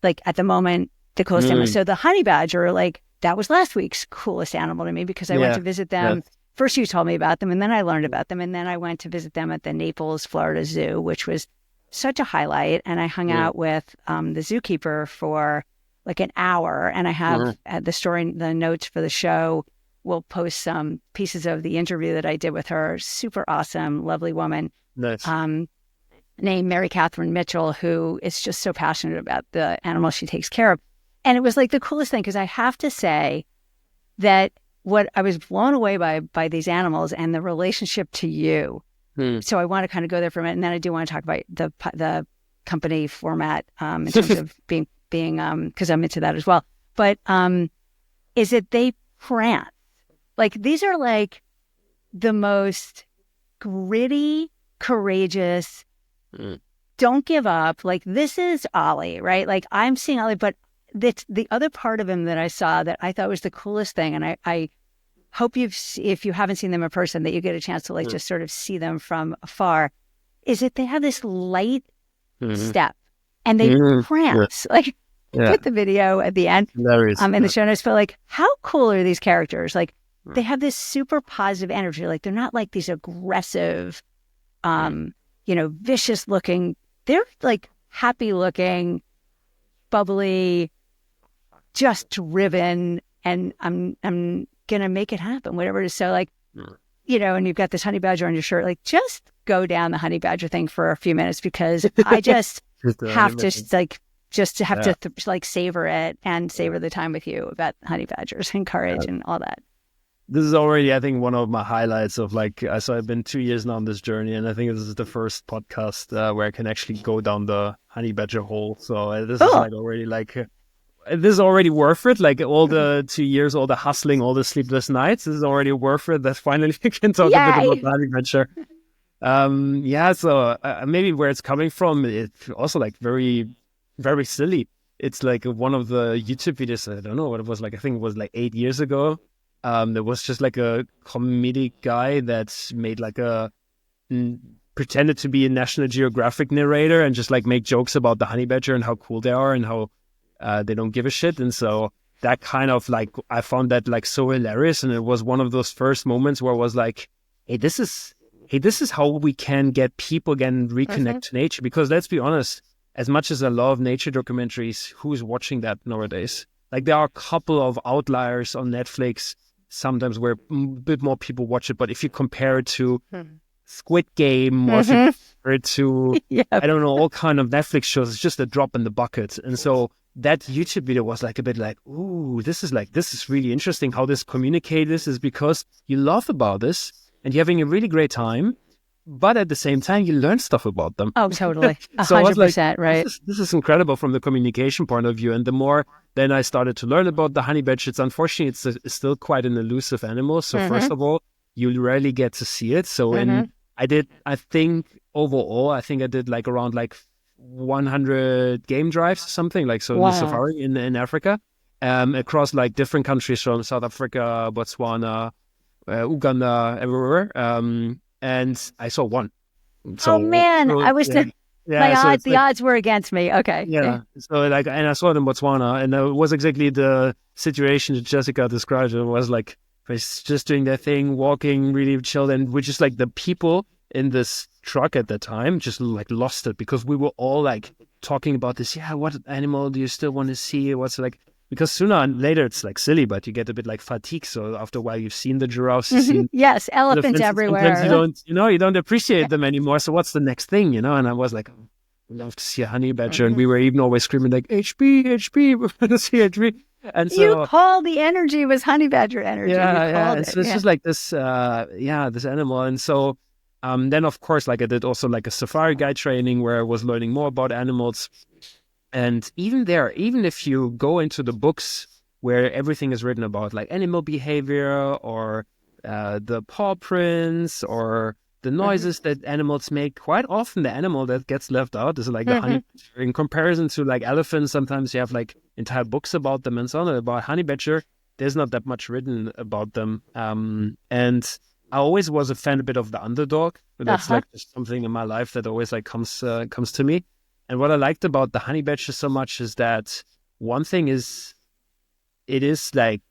like, at the moment, the coolest animal? So the honey badger, like, that was last week's coolest animal to me, because I went to visit them. First you told me about them, and then I learned about them. And then I went to visit them at the Naples, Florida Zoo, which was such a highlight. And I hung out with the zookeeper for like an hour. And I have the notes for the show. We'll post some pieces of the interview that I did with her. Super awesome, lovely woman. Nice. Named Mary Catherine Mitchell, who is just so passionate about the animals she takes care of. And it was like the coolest thing, because I have to say that what I was blown away by these animals and the relationship to you. So I want to kind of go there for a minute, and then I do want to talk about the company format in terms of being because I'm into that as well. But is that they prance. Like, these are like the most gritty, courageous, don't give up. Like, this is Ollie, right? Like, I'm seeing Ollie, but it's the other part of him that I saw that I thought was the coolest thing. And I hope if you haven't seen them in person, that you get a chance to, like, just sort of see them from afar, is that they have this light step, and they prance. Like, put the video at the end in the show notes. But, like, how cool are these characters? Like, they have this super positive energy. Like, they're not like these aggressive, vicious looking. They're like happy looking, bubbly, just driven, and I'm gonna make it happen, whatever it is. So, like, and you've got this honey badger on your shirt. Like, just go down the honey badger thing for a few minutes, because I just have to savor it and savor the time with you about honey badgers and courage and all that. This is already, I think, one of my highlights of, like, so I've been 2 years now on this journey, and I think this is the first podcast where I can actually go down the honey badger hole. So this is like already this is already worth it. Like, all the 2 years, all the hustling, all the sleepless nights, this is already worth it. That finally we can talk a bit about the honey badger. So maybe where it's coming from, it's also, like, very, very silly. It's like one of the YouTube videos, I don't know what it was, like, I think it was like 8 years ago. There was just like a comedic guy that made like pretended to be a National Geographic narrator and just like make jokes about the honey badger and how cool they are and how they don't give a shit. And so that kind of like, I found that like so hilarious. And it was one of those first moments where I was like, hey, this is how we can get people again reconnect to nature. Because let's be honest, as much as I love nature documentaries, who's watching that nowadays? Like there are a couple of outliers on Netflix sometimes where a bit more people watch it. But if you compare it to Squid Game or if you compare it to, I don't know, all kind of Netflix shows, it's just a drop in the bucket. And so that YouTube video was like a bit like, ooh, this is really interesting how this communicate this is because you laugh about this and you're having a really great time. But at the same time, you learn stuff about them. Oh, totally. 100%, so I was like, right? This is incredible from the communication point of view. And the more then I started to learn about the honey badger, unfortunately, it's still quite an elusive animal. So first of all, you rarely get to see it. So I think overall, I did like around like 100 game drives or something like so in the safari in Africa, across like different countries from South Africa, Botswana, Uganda, everywhere. And I saw one. So, oh man, I was the odds were against me. Okay. Yeah. So like, and I saw it in Botswana, and it was exactly the situation that Jessica described. It was like, was just doing their thing, walking really chilled, and we're just like the people in this truck at the time just like lost it because we were all like talking about this. Yeah, what animal do you still want to see? What's like, because sooner or later it's like silly, but you get a bit like fatigue. So after a while, you've seen the giraffes, you've seen yes, elephants everywhere. You don't appreciate them anymore. So what's the next thing, And I was like, I'd love to see a honey badger, and we were even always screaming like HP, we're going to see HP. And so you call the energy was honey badger energy. Yeah. So it's just like this, this animal, and so then of course, like I did also like a safari guide training where I was learning more about animals. And even there, even if you go into the books where everything is written about like animal behavior or the paw prints or the noises that animals make, quite often the animal that gets left out is like the honey badger. In comparison to like elephants, sometimes you have like entire books about them and so on. About honey badger, there's not that much written about them. And I always was a fan a bit of the underdog. That's like just something in my life that always like comes to me. And what I liked about the honey badger so much is that one thing is, it is like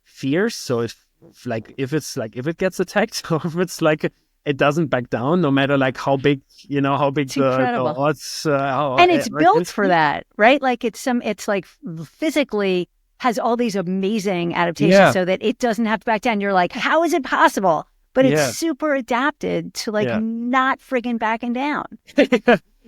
fierce. So if it gets attacked, or if it's like it doesn't back down, no matter like how big the odds. And it's built for that, right? Like it's like physically has all these amazing adaptations so that it doesn't have to back down. You're like, how is it possible? But it's super adapted to like not friggin' backing down.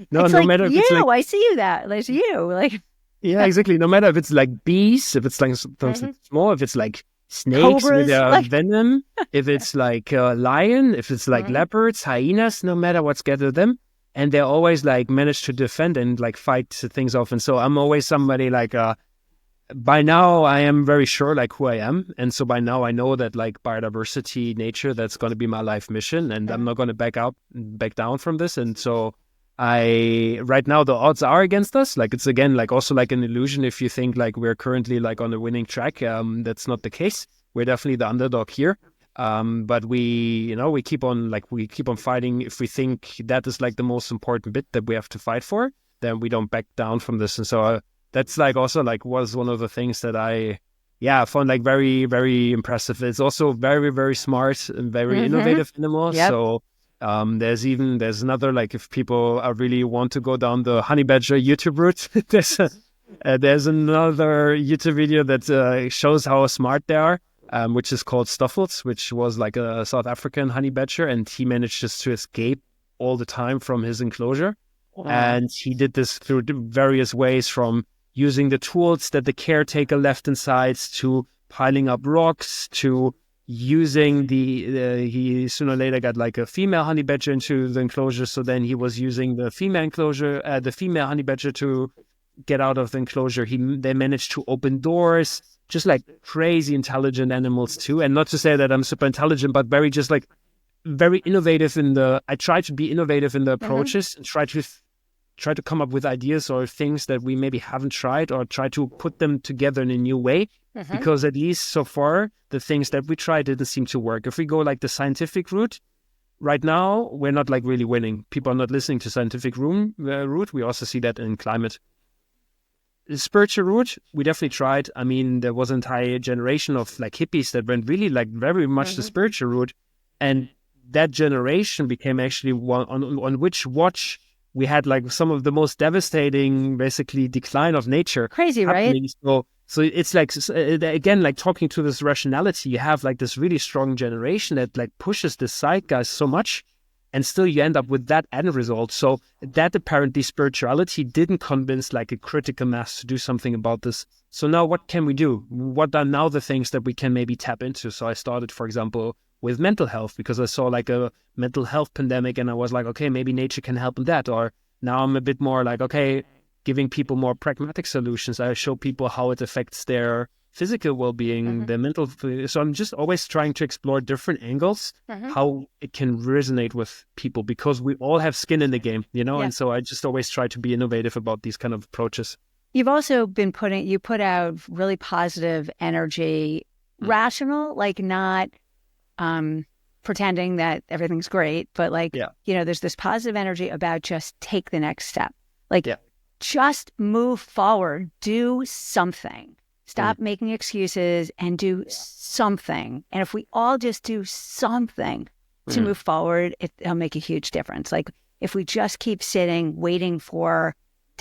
No like, matter if it's like, I see you that. There's you. Like exactly. No matter if it's like bees, if it's like something small, if it's like snakes Cobras, with venom, if it's like a lion, if it's like leopards, hyenas, no matter what scatters them. And they always like manage to defend and like fight things off. And so I'm always somebody like, by now I am very sure like who I am. And so by now I know that like biodiversity, nature, that's going to be my life mission. And I'm not going to back down from this. And so right now the odds are against us. Like it's again like also like an illusion if you think like we're currently like on a winning track. That's not the case. We're definitely the underdog here. But we keep on fighting. If we think that is like the most important bit that we have to fight for, then we don't back down from this. And so that's like also like was one of the things that I found like very, very impressive. It's also very, very smart and very innovative animal. Yep. So there's another, like if people really want to go down the honey badger YouTube route, there's another YouTube video that shows how smart they are, which is called Stuffles, which was like a South African honey badger, and he managed just to escape all the time from his enclosure. Wow. And he did this through various ways, from using the tools that the caretaker left inside to piling up rocks to using he sooner or later got like a female honey badger into the enclosure. So then he was using the female honey badger to get out of the enclosure. They managed to open doors, just like crazy intelligent animals too. And not to say that I'm super intelligent, but very innovative I try to be innovative in the approaches and try to come up with ideas or things that we maybe haven't tried, or try to put them together in a new way because at least so far, the things that we tried didn't seem to work. If we go like the scientific route, right now, we're not like really winning. People are not listening to scientific route. We also see that in climate. The spiritual route, we definitely tried. I mean, there was an entire generation of like hippies that went really like very much the spiritual route. And that generation became actually one on which watch we had like some of the most devastating, basically, decline of nature. Crazy, happening. right? So it's like, again, like talking to this rationality, you have like this really strong generation that like pushes the zeitgeist so much, and still you end up with that end result. So that apparently spirituality didn't convince like a critical mass to do something about this. So now what can we do? What are now the things that we can maybe tap into? So I started, for example, with mental health, because I saw like a mental health pandemic and I was like, okay, maybe nature can help in that. Or now I'm a bit more like, okay, giving people more pragmatic solutions. I show people how it affects their physical well-being, their mental. So I'm just always trying to explore different angles, how it can resonate with people, because we all have skin in the game, you know? Yeah. And so I just always try to be innovative about these kind of approaches. You've also been you put out really positive energy, rational, like not pretending that everything's great, but like, you know, there's this positive energy about just take the next step. Like, just move forward, do something. Stop making excuses and do something. And if we all just do something to move forward, it'll make a huge difference. Like if we just keep sitting, waiting to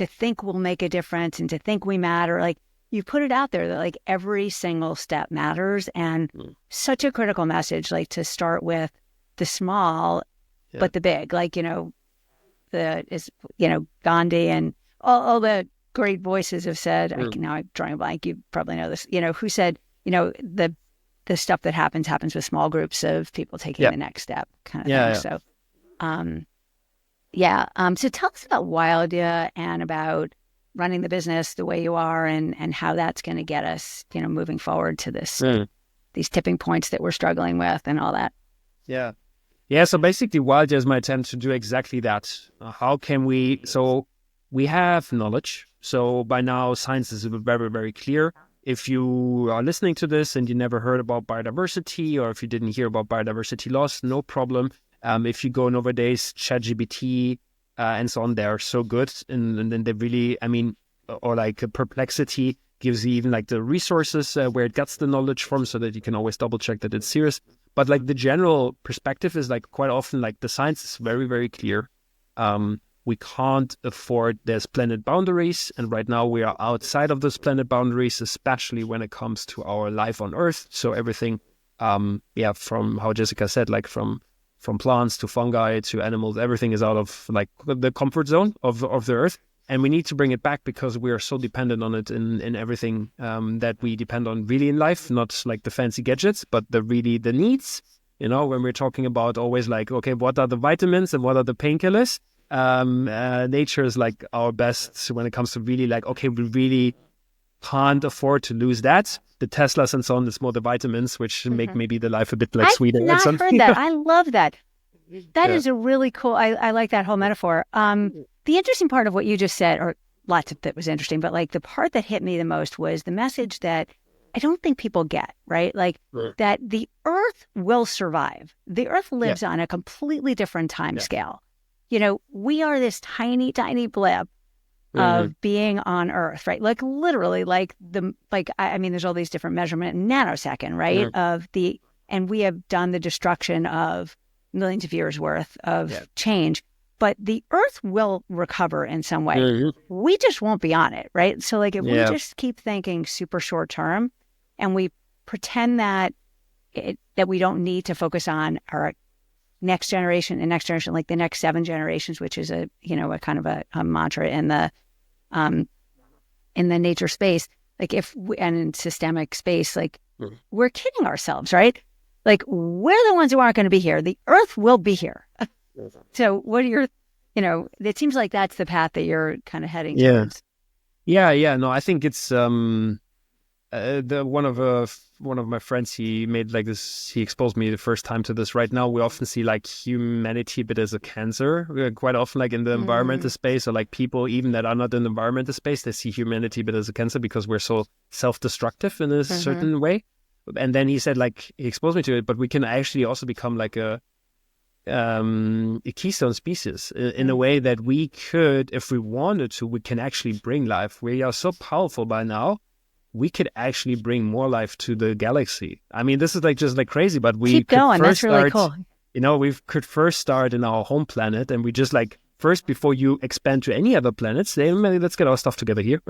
think we'll make a difference and to think we matter, like you put it out there that like every single step matters, and such a critical message, like to start with the small, but the big, like, you know, Gandhi and all the great voices have said, now I'm drawing a blank, you probably know this, you know, who said, you know, the stuff that happens with small groups of people taking the next step kind of thing. So, so tell us about Wildia and about running the business the way you are, and how that's going to get us, you know, moving forward to these tipping points that we're struggling with and all that. Yeah. So basically Wildia is my attempt to do exactly that. How can so we have knowledge. So by now, science is very, very clear. If you are listening to this and you never heard about biodiversity, or if you didn't hear about biodiversity loss, no problem. If you go nowadays, ChatGPT and so on, they're so good. And then they really, I mean, or like Perplexity gives you even like the resources where it gets the knowledge from, so that you can always double check that it's serious. But like the general perspective is like quite often like the science is very, very clear. We can't afford, there's planet boundaries, and right now we are outside of those planet boundaries, especially when it comes to our life on Earth. So everything, from how Jessica said, like from plants to fungi to animals, everything is out of like the comfort zone of the Earth, and we need to bring it back because we are so dependent on it in everything that we depend on really in life, not like the fancy gadgets, but the needs. You know, when we're talking about always like, okay, what are the vitamins and what are the painkillers? Nature is like our best when it comes to really like, okay, we really can't afford to lose that. The Teslas and so on, it's more the vitamins, which make maybe the life a bit like sweeter. I've not heard that. I love that. That is a really cool, I like that whole metaphor. The interesting part of what you just said, or lots of that was interesting, but like the part that hit me the most was the message that I don't think people get, right? Like that the Earth will survive. The Earth lives on a completely different time scale. You know, we are this tiny, tiny blip of being on Earth, right? Like literally, I mean, there's all these different measurements, nanosecond, right? And we have done the destruction of millions of years worth of change, but the Earth will recover in some way. We just won't be on it, right? So like if we just keep thinking super short term, and we pretend that we don't need to focus on our next generation, like the next 7 generations, which is a kind of a mantra in the nature space, like and in systemic space, like we're kidding ourselves, right? Like we're the ones who aren't going to be here. The Earth will be here. So what are your, it seems like that's the path that you're kind of heading towards. Yeah. No, I think it's, one of my friends, he made like this. He exposed me the first time to this. Right now, we often see like humanity a bit as a cancer. Quite often, like in the environmental space, or like people even that are not in the environmental space, they see humanity a bit as a cancer because we're so self-destructive in a certain way. And then he said, like, he exposed me to it, but we can actually also become like a keystone species in a way that we could, if we wanted to, we can actually bring life. We are so powerful by now. We could actually bring more life to the galaxy. I mean, this is like just like crazy, but we Keep could going. first That's really start, cool. we could first start in our home planet, and we just like first, before you expand to any other planets, say, maybe let's get our stuff together here.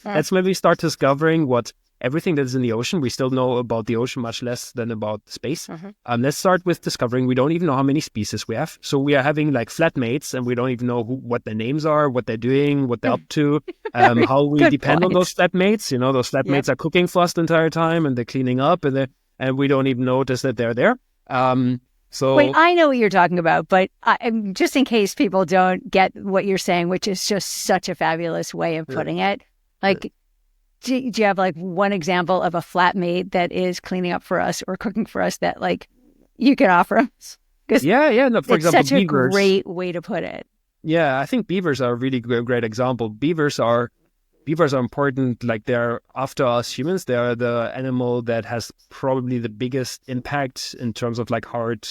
Let's maybe start discovering what everything that is in the ocean. We still know about the ocean much less than about space. Let's start with discovering. We don't even know how many species we have. So we are having like flatmates, and we don't even know what their names are, what they're doing, what they're up to, how we Good depend on point. those flatmates. Those flatmates are cooking for us the entire time, and they're cleaning up, and we don't even notice that they're there. So Wait, I know what you're talking about, but just in case people don't get what you're saying, which is just such a fabulous way of putting it, like, do you have like one example of a flatmate that is cleaning up for us or cooking for us that like you can offer us? Because no, for it's example, such a beavers. great way to put it. Yeah, I think beavers are a really great example. Beavers are important. Like, they're after us humans. They are the animal that has probably the biggest impact in terms of like hard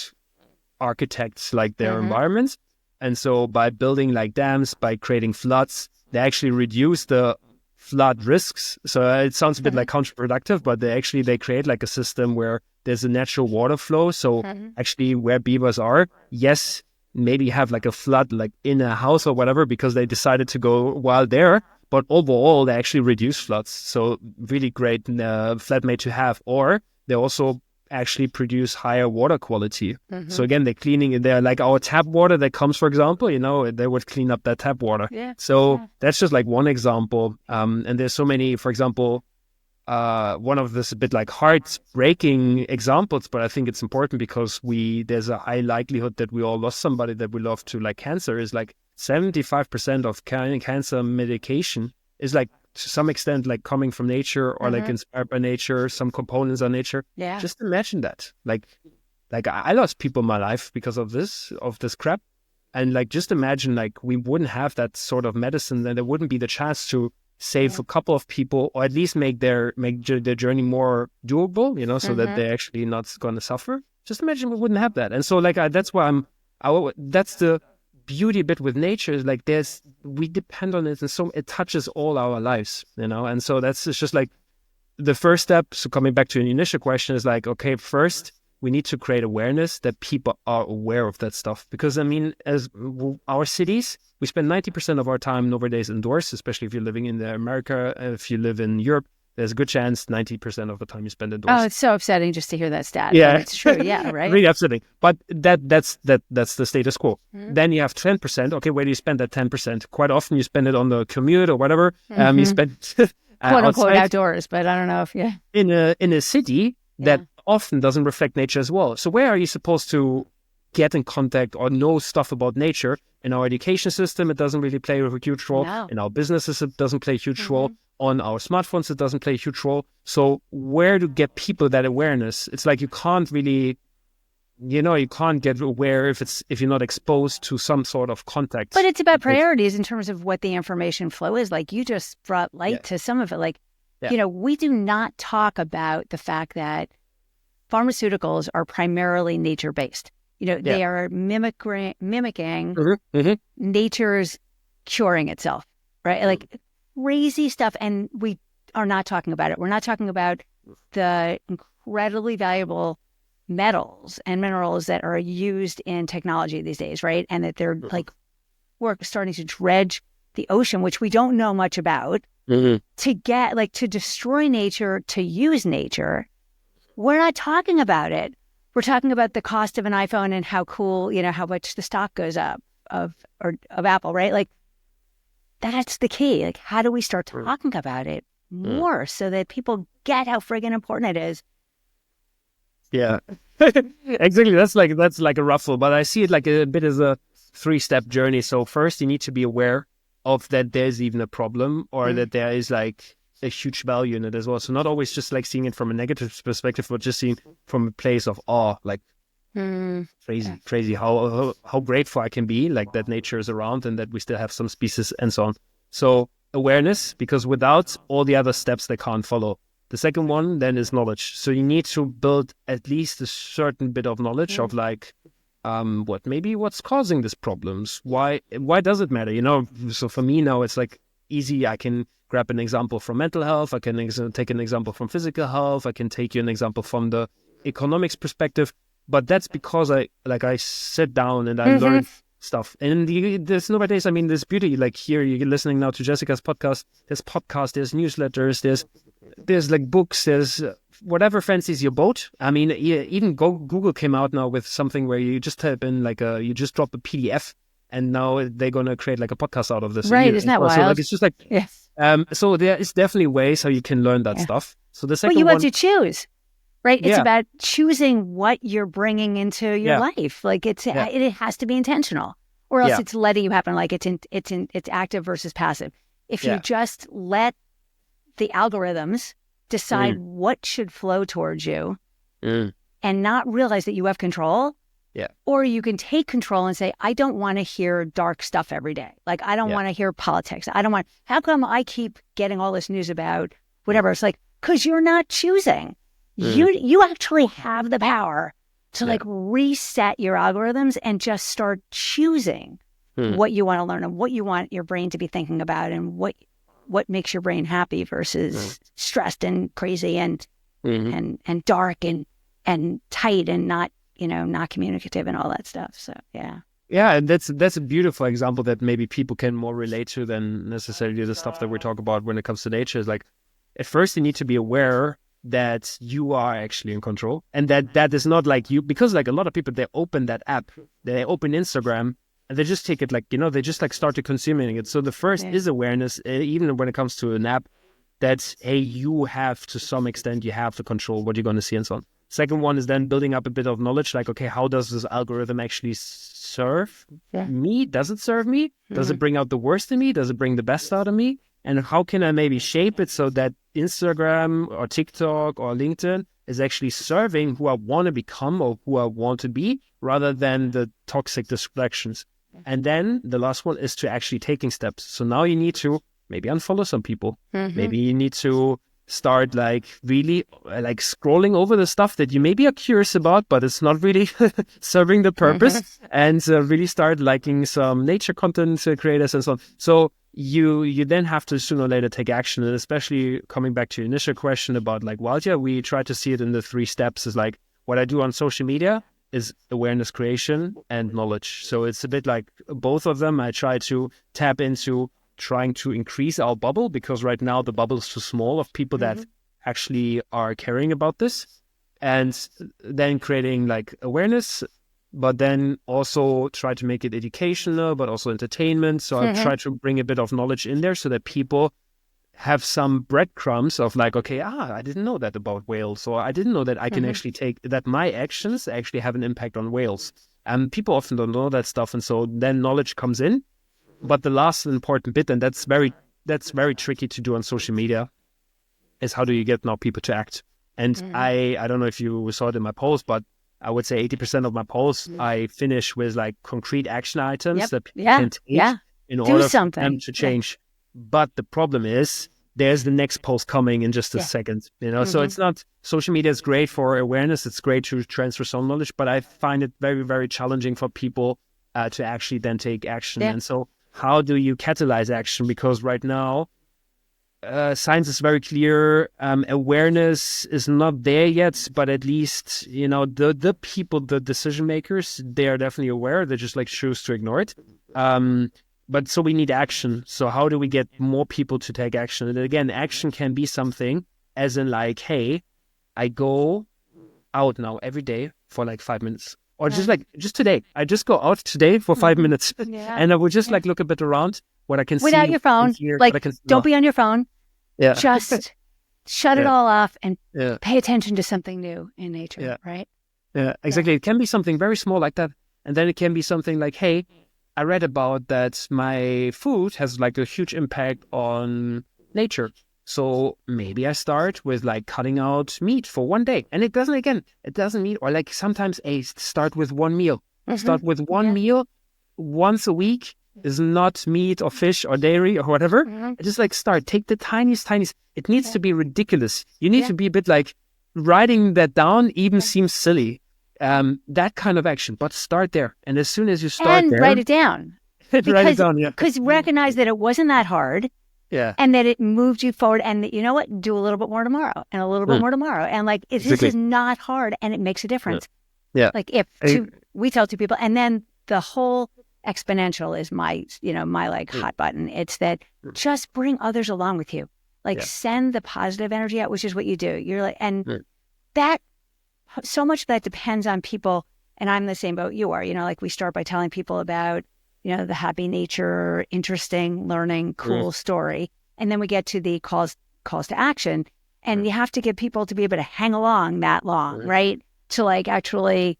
architects, like their environments. And so by building like dams, by creating floods, they actually reduce the flood risks. So it sounds a bit like counterproductive, but they create like a system where there's a natural water flow. So actually where beavers are, yes, maybe have like a flood like in a house or whatever because they decided to go wild there, but overall they actually reduce floods. So really great flatmate to have. Or they also actually produce higher water quality. So again, they're cleaning in there, like our tap water that comes, for example, they would clean up that tap water. That's just like one example. And there's so many, for example, one of this a bit like heartbreaking examples, but I think it's important because there's a high likelihood that we all lost somebody that we love to, like cancer, is like 75% of cancer medication is like to some extent like coming from nature or like inspired by nature. Some components are nature. Yeah. Just imagine that. Like I lost people in my life because of this crap. And like, just imagine like we wouldn't have that sort of medicine, then there wouldn't be the chance to save a couple of people, or at least make their journey more doable, so that they're actually not going to suffer. Just imagine we wouldn't have that. And so like, that's why that's the beauty bit with nature, is like we depend on it, and so it touches all our lives, and so it's just like the first step. So coming back to your initial question is like, okay, first we need to create awareness that people are aware of that stuff, because I mean, as our cities, we spend 90% of our time nowadays indoors, especially if you're living in America. If you live in Europe, there's a good chance 90% of the time you spend indoors. Oh, it's so upsetting just to hear that stat. Yeah, But it's true. Yeah, right. Really upsetting. But that's the status quo. Then you have 10%. Okay, where do you spend that 10%? Quite often you spend it on the commute or whatever. You spend Quote unquote outside, outdoors, but I don't know if in a city that often doesn't reflect nature as well. So where are you supposed to get in contact or know stuff about nature? In our education system, it doesn't really play a huge role. No. In our businesses, it doesn't play a huge role. On our smartphones, it doesn't play a huge role. So where to get people that awareness? It's like you can't really, you can't get aware if you're not exposed to some sort of contact. But it's about priorities in terms of what the information flow is. Like, you just brought light to some of it. Like, we do not talk about the fact that pharmaceuticals are primarily nature-based. They are mimicking nature's curing itself, right? Like, crazy stuff. And we are not talking about it. We're not talking about the incredibly valuable metals and minerals that are used in technology these days, right? And that they're like, we're starting to dredge the ocean, which we don't know much about, to get like to destroy nature, to use nature. We're not talking about it. We're talking about the cost of an iPhone and how cool, how much the stock goes up of Apple, right? Like, that's the key. Like, how do we start talking about it more so that people get how friggin' important it is? Yeah, exactly. That's like a ruffle, but I see it like a bit as a 3-step journey. So first, you need to be aware of that there's even a problem, or that there is like a huge value in it as well. So not always just like seeing it from a negative perspective, but just seeing from a place of awe, like crazy how grateful I can be, like that nature is around and that we still have some species and so on. So awareness, because without all the other steps, they can't follow. The second one then is knowledge. So you need to build at least a certain bit of knowledge of like, what's causing these problems? Why does it matter? So for me now, it's like easy. I can grab an example from mental health. I can take an example from physical health. I can take you an example from the economics perspective. But that's because I sit down and I learn stuff. And there's nowadays, I mean, there's beauty. Like here, you're listening now to Jessica's podcast. There's podcasts, there's newsletters, there's like books, there's whatever fancies your boat. I mean, even Google came out now with something where you just type in you just drop a PDF, and now they're gonna create like a podcast out of this. Right? Isn't that wild? So like it's just like yes. So there is definitely ways how you can learn that stuff. So the second you one, want to choose, right? It's about choosing what you're bringing into your life. Like it has to be intentional, or else it's letting you happen. Like it's active versus passive. If you just let the algorithms decide what should flow towards you and not realize that you have control. Yeah. Or you can take control and say, I don't want to hear dark stuff every day. Like, I don't want to hear politics. How come I keep getting all this news about whatever? It's like, because you're not choosing. You actually have the power to like reset your algorithms and just start choosing what you want to learn and what you want your brain to be thinking about and what makes your brain happy versus stressed and crazy and dark and tight and not communicative and all that stuff. So and that's a beautiful example that maybe people can more relate to than necessarily the stuff that we talk about when it comes to nature. Is like, at first you need to be aware that you are actually in control, and that is not like you, because like a lot of people, they open that app, they open Instagram, and they just take it they just like start to consuming it. So the first is awareness, even when it comes to an app, that, hey, you have to some extent, you have to control what you're going to see and so on. Second one is then building up a bit of knowledge, like, okay, how does this algorithm actually serve me? Does it serve me? Does it bring out the worst in me? Does it bring the best out of me? And how can I maybe shape it so that Instagram or TikTok or LinkedIn is actually serving who I want to become or who I want to be, rather than the toxic distractions? And then the last one is to actually taking steps. So now you need to maybe unfollow some people. Maybe you need to start like really like scrolling over the stuff that you maybe are curious about, but it's not really serving the purpose, and really start liking some nature content creators and so on. So you then have to sooner or later take action. And especially coming back to your initial question about like wildlife, we try to see it in the 3 steps. Is like, what I do on social media is awareness creation and knowledge. So it's a bit like both of them. I try to tap into trying to increase our bubble, because right now the bubble is too small of people that actually are caring about this, and then creating like awareness, but then also try to make it educational, but also entertainment. So I try to bring a bit of knowledge in there so that people have some breadcrumbs of like, okay, I didn't know that about whales, or I didn't know that I can actually that my actions actually have an impact on whales. And people often don't know that stuff. And so then knowledge comes in. But the last important bit, and that's very tricky to do on social media, is how do you get now people to act? And I don't know if you saw it in my post, but I would say 80% of my posts I finish with like concrete action items that people can take in order for them to change. But the problem is, there's the next post coming in just a second, So it's not, social media is great for awareness. It's great to transfer some knowledge, but I find it very, very challenging for people to actually then take action. And so how do you catalyze action? Because right now, science is very clear. Awareness is not there yet, but at least, the people, the decision makers, they are definitely aware. They just like choose to ignore it. But so we need action. So how do we get more people to take action? And again, action can be something as in like, hey, I go out now every day for like 5 minutes. Or just today. I just go out today for 5 minutes. And I would just like look a bit around what I can see. Without your phone. Hear, like, don't be on your phone. Yeah. Just shut it all off and pay attention to something new in nature, right? Yeah, exactly. It can be something very small like that. And then it can be something like, hey, I read about that my food has like a huge impact on nature. So maybe I start with like cutting out meat for one day. And it doesn't mean, or like sometimes start with one meal. Start with one meal once a week is not meat or fish or dairy or whatever. Just like take the tiniest. It needs to be ridiculous. You need to be a bit like writing that down even seems silly. That kind of action, but start there. And as soon as you start and there, write it down. write it down, yeah. Because recognize that it wasn't that hard. Yeah. And that it moved you forward, and that, you know what, do a little bit more tomorrow, and a little bit more tomorrow, and like this is not hard, and it makes a difference. Yeah. Like we tell two people, and then the whole exponential is my like hot button. It's that just bring others along with you, like send the positive energy out, which is what you do. You're like, and that so much of that depends on people, and I'm the same boat you are. Like we start by telling people about the happy nature, interesting, learning, cool story. And then we get to the calls to action. And you have to get people to be able to hang along that long, right? To like actually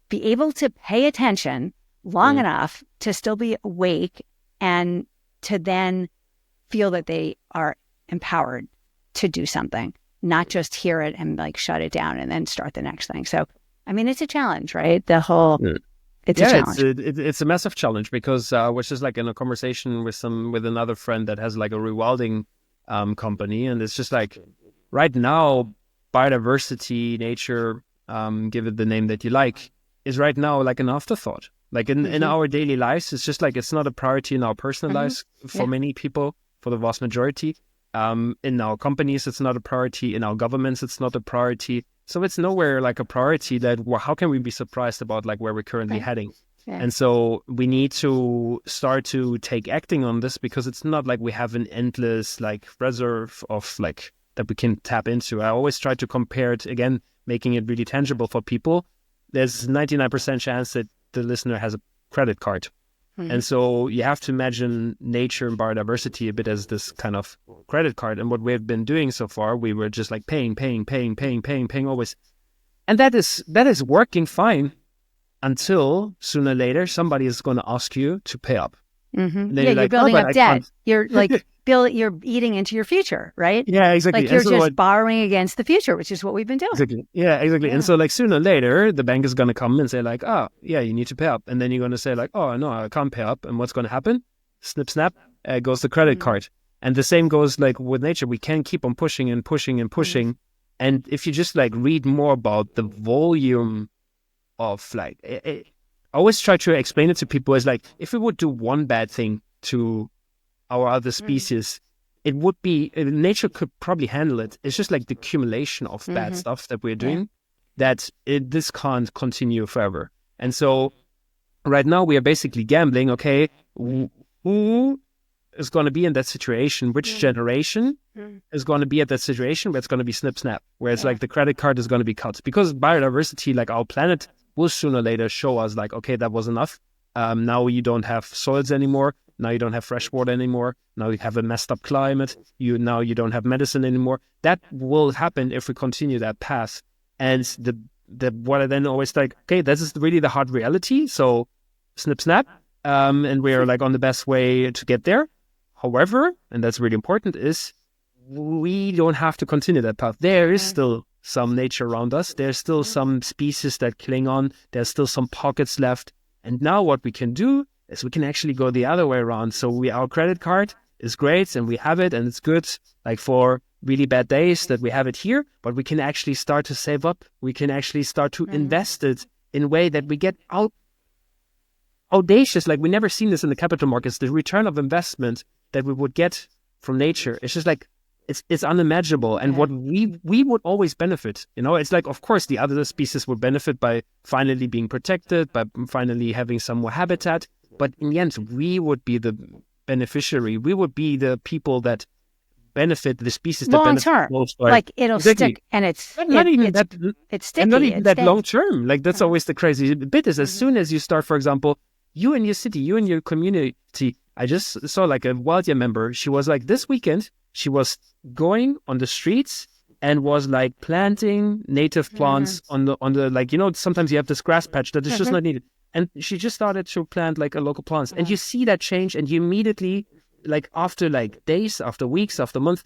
be able to pay attention long enough to still be awake and to then feel that they are empowered to do something, not just hear it and like shut it down and then start the next thing. So, I mean, it's a challenge, right? The whole... It's a challenge. It's a massive challenge because I was just like in a conversation with another friend that has like a rewilding company, and it's just like right now biodiversity, nature, give it the name that you like, is right now like an afterthought. Like in our daily lives, it's just like it's not a priority in our personal lives for many people, for the vast majority. In our companies, it's not a priority. In our governments, it's not a priority. So it's nowhere like a priority that, well, how can we be surprised about like where we're currently heading? Yeah. And so we need to start to take acting on this because it's not like we have an endless like reserve of like that we can tap into. I always try to compare it again, making it really tangible for people. There's 99% chance that the listener has a credit card. And so you have to imagine nature and biodiversity a bit as this kind of credit card. And what we've been doing so far, we were just like paying always. And that is working fine until sooner or later somebody is going to ask you to pay up. You're building up debt. You're like you're eating into your future, right? Yeah, exactly. Like you're just borrowing against the future, which is what we've been doing. Exactly. Yeah, exactly. Yeah. And so like sooner or later, the bank is going to come and say like, oh, yeah, you need to pay up. And then you're going to say like, oh, no, I can't pay up. And what's going to happen? Snip, snap, goes the credit card. And the same goes like with nature. We can keep on pushing and pushing and pushing. And if you just like read more about the volume of like, I always try to explain it to people as like, if we would do one bad thing to our other species, it would be, nature could probably handle it. It's just like the accumulation of bad stuff that we're doing that this can't continue forever. And so right now we are basically gambling, okay, who is going to be in that situation? Which generation is going to be at that situation where it's going to be snip, snap, where it's like the credit card is going to be cut? Because biodiversity, like our planet, will sooner or later show us like, okay, that was enough. Now you don't have soils anymore. Now you don't have fresh water anymore. Now you have a messed up climate. You don't have medicine anymore. That will happen if we continue that path. And what I then always like, okay, this is really the hard reality. So snip, snap. And we're like on the best way to get there. However, and that's really important, is we don't have to continue that path. There is still some nature around us. There's still some species that cling on. There's still some pockets left. And now what we can do is we can actually go the other way around. So our credit card is great and we have it and it's good, like for really bad days that we have it here, but we can actually start to save up. We can actually start to invest it in a way that we get audacious. Like we never seen this in the capital markets. The return of investment that we would get from nature, it's just like, it's unimaginable. And what we would always benefit, it's like, of course, the other species would benefit by finally being protected, by finally having some more habitat. But in the end, we would be the beneficiary. We would be the people that benefit the species that long benefit term. most. Like it'll stick, and it's sticky. And not even that long term. Like that's always the crazy bit is as soon as you start, for example, you and your city, you and your community. I just saw like a Wildlife member. She was like this weekend. She was going on the streets and was like planting native plants on the like sometimes you have this grass patch that is just not needed. And she just started to plant like a local plants. And you see that change and you immediately, like after like days, after weeks, after months,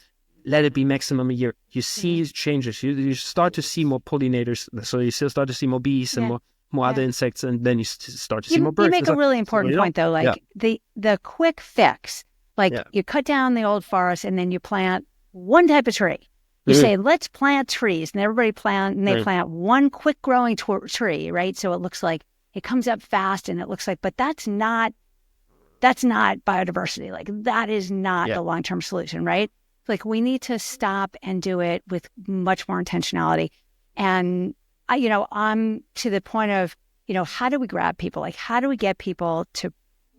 let it be maximum a year. You see changes. You start to see more pollinators. So you still start to see more bees and more other insects, and then you start to see more birds. You make a really important point, though. Like the quick fix, like you cut down the old forest and then you plant one type of tree. You say, let's plant trees, and everybody they plant one quick growing tree, right? So it looks like it comes up fast, and it looks like, but that's not biodiversity. Like that is not the long-term solution, right? Like we need to stop and do it with much more intentionality. And I'm to the point of, how do we grab people? Like, how do we get people to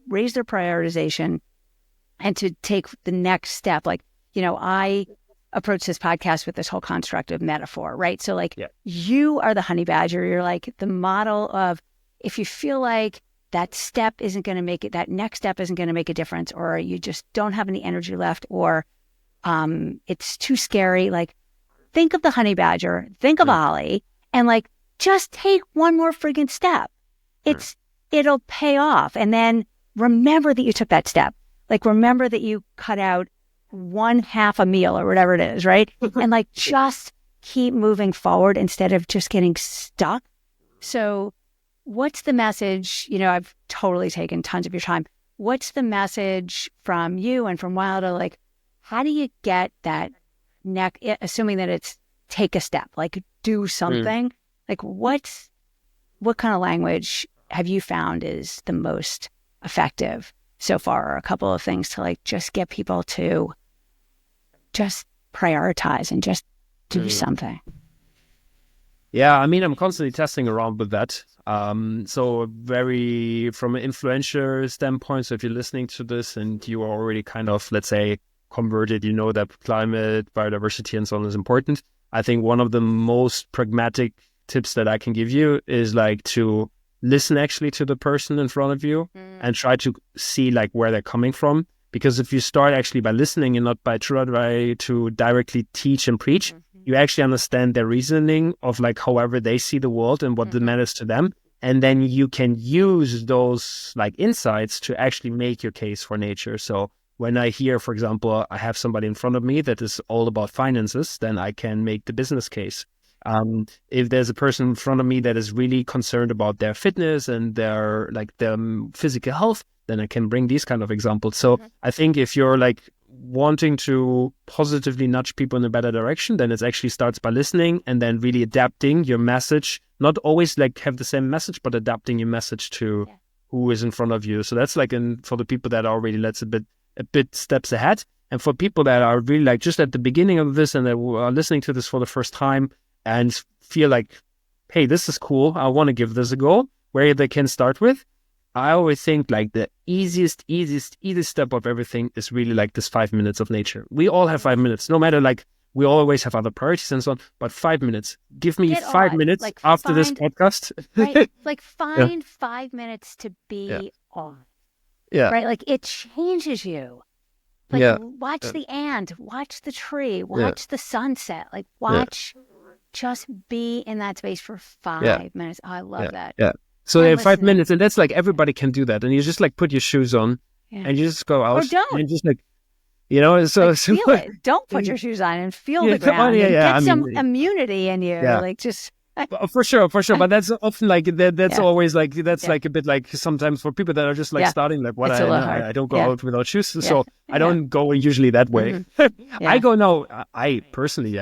raise their prioritization and to take the next step? Like, I approach this podcast with this whole construct of metaphor, right? So like you are the honey badger. You're like the model of, if you feel like that step isn't going to make it, that next step isn't going to make a difference, or you just don't have any energy left, or it's too scary. Like, think of the honey badger, think of Ollie, and like, just take one more friggin' step. It'll pay off. And then remember that you took that step. Like, remember that you cut out one half a meal or whatever it is, right? And like, just keep moving forward instead of just getting stuck. So what's the message? I've totally taken tons of your time. What's the message from you and from Wilder? Like, how do you get that assuming that it's take a step, like do something? Like what kind of language have you found is the most effective so far? Or a couple of things to like just get people to just prioritize and just do something. Yeah, I mean, I'm constantly testing around with that. So very from an influencer standpoint, so if you're listening to this and you are already kind of, let's say, converted, that climate, biodiversity and so on is important. I think one of the most pragmatic tips that I can give you is like to listen actually to the person in front of you and try to see like where they're coming from. Because if you start actually by listening and not by try to directly teach and preach, you actually understand their reasoning of like however they see the world and what matters to them. And then you can use those like insights to actually make your case for nature. So when I hear, for example, I have somebody in front of me that is all about finances, then I can make the business case. If there's a person in front of me that is really concerned about their fitness and their physical health, then I can bring these kind of examples. So I think if you're like wanting to positively nudge people in a better direction, then it actually starts by listening and then really adapting your message. Not always like have the same message, but adapting your message to who is in front of you. So that's like for the people that are already a bit steps ahead. And for people that are really like just at the beginning of this and that are listening to this for the first time and feel like, hey, this is cool, I want to give this a go, where they can start with. I always think like the easiest step of everything is really like this 5 minutes of nature. We all have 5 minutes, no matter like we always have other priorities and so on, but 5 minutes. Give me 5 minutes like after this podcast. Right, like find 5 minutes to be on. Yeah. Right? Like it changes you. Like watch the ant, watch the tree, watch the sunset, like watch, just be in that space for 5 minutes. Oh, I love that. Yeah. So they have 5 minutes, and that's like everybody can do that. And you just like put your shoes on and you just go out. Or don't. And just like, so feel it. Don't put your shoes on and feel the ground. Get some immunity in you. Like just. For sure. But that's often like that's always like like a bit like sometimes for people that are just like starting like what I don't go out without shoes, so I don't go usually that way. I go now. I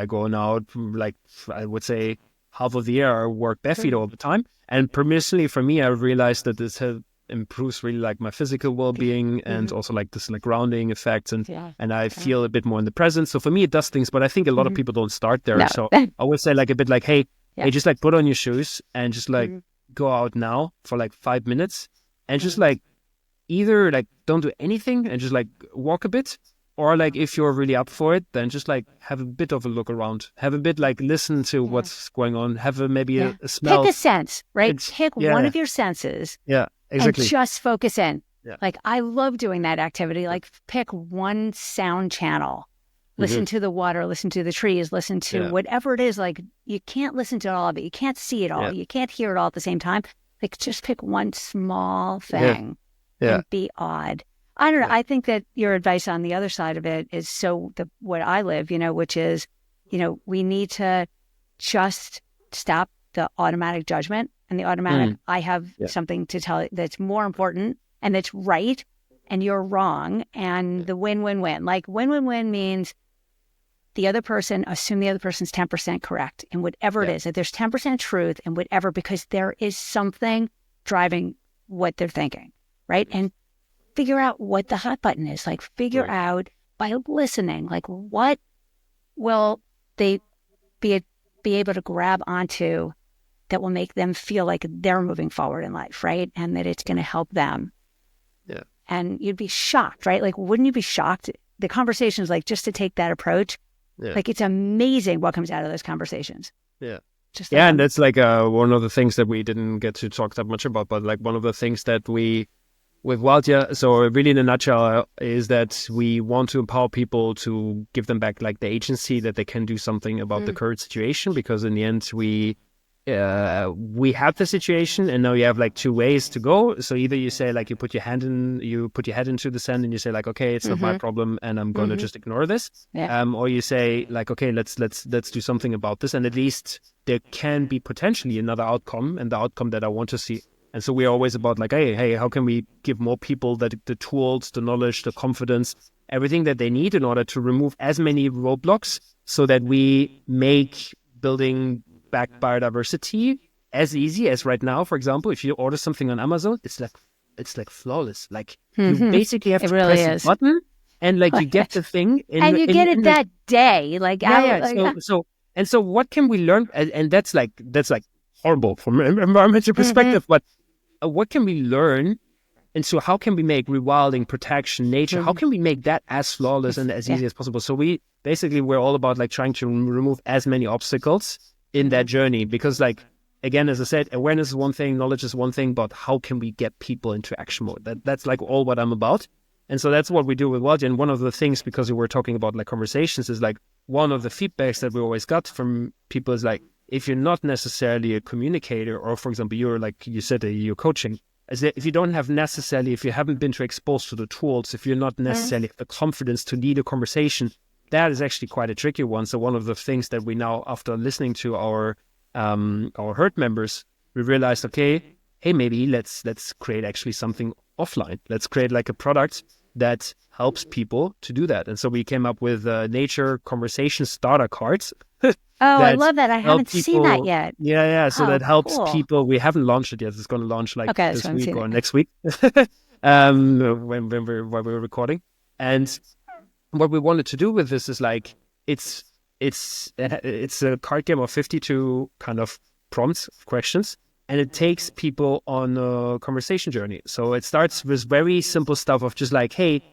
go now like I would say half of the year I work barefeet all the time, and personally for me I realized that this improves really like my physical well-being and also like this like grounding effects and I feel a bit more in the present. So for me it does things, but I think a lot of people don't start there. So I always say like a bit like, hey, just like put on your shoes and just like go out now for like 5 minutes and just like either like don't do anything and just like walk a bit, or like if you're really up for it, then just like have a bit of a look around, have a bit like listen to what's going on, have maybe a smell. Pick a sense, right? Pick one of your senses. Yeah, exactly. And just focus in. Yeah. Like I love doing that activity. Like pick one sound channel. Listen to the water, listen to the trees, listen to whatever it is. Like you can't listen to all of it. You can't see it all. You can't hear it all at the same time. Like just pick one small thing and be odd. I don't know. I think that your advice on the other side of it is what I live, which is, we need to just stop the automatic judgment and the automatic, I have something to tell you that's more important and that's right and you're wrong. And the win-win-win. Like win-win-win means the other person, assume the other person's 10% correct in whatever it is. That there's 10% truth in whatever, because there is something driving what they're thinking, right? And figure out what the hot button is. Like figure out by listening, like what will they be able to grab onto that will make them feel like they're moving forward in life, right? And that it's going to help them. Yeah. And you'd be shocked, right? Like, wouldn't you be shocked? The conversations, like just to take that approach, like it's amazing what comes out of those conversations. Yeah. Just and that's like one of the things that we didn't get to talk that much about, but like one of the things that we with Wildja, so really in a nutshell, is that we want to empower people to give them back like the agency that they can do something about the current situation, because in the end we have the situation and now you have like two ways to go. So either you say like you put your head into the sand and you say like, okay, it's not my problem and I'm going to just ignore this. Or you say like, okay, let's do something about this, and at least there can be potentially another outcome, and the outcome that I want to see. And so we're always about like, hey, how can we give more people the tools, the knowledge, the confidence, everything that they need in order to remove as many roadblocks so that we make building back biodiversity as easy as right now. For example, if you order something on Amazon, it's like flawless. Like you basically have to press a button and like you get the thing. And you get it that day. Like, So what can we learn? And that's like horrible from an environmental perspective, but what can we learn? And so how can we make rewilding, protection, nature, how can we make that as flawless and as easy as possible? So we're all about like trying to remove as many obstacles in that journey, because like, again, as I said, awareness is one thing, knowledge is one thing, but how can we get people into action mode? That's like all what I'm about. And so that's what we do with Wildja. And one of the things, because we were talking about like conversations, is like one of the feedbacks that we always got from people is like, if you're not necessarily a communicator, or for example, you're like you said, you're coaching, is that if you haven't been exposed to the tools, if you're not necessarily have the confidence to lead a conversation, that is actually quite a tricky one. So one of the things that we now, after listening to our herd members, we realized, okay, hey, maybe let's create actually something offline. Let's create like a product that helps people to do that. And so we came up with nature conversation starter cards. I love that. I haven't seen that yet. Yeah. So that helps people. We haven't launched it yet. It's going to launch like this week or next week when we're recording. And what we wanted to do with this is like, it's a card game of 52 kind of prompts, questions, and it takes people on a conversation journey. So it starts with very simple stuff of just like, hey,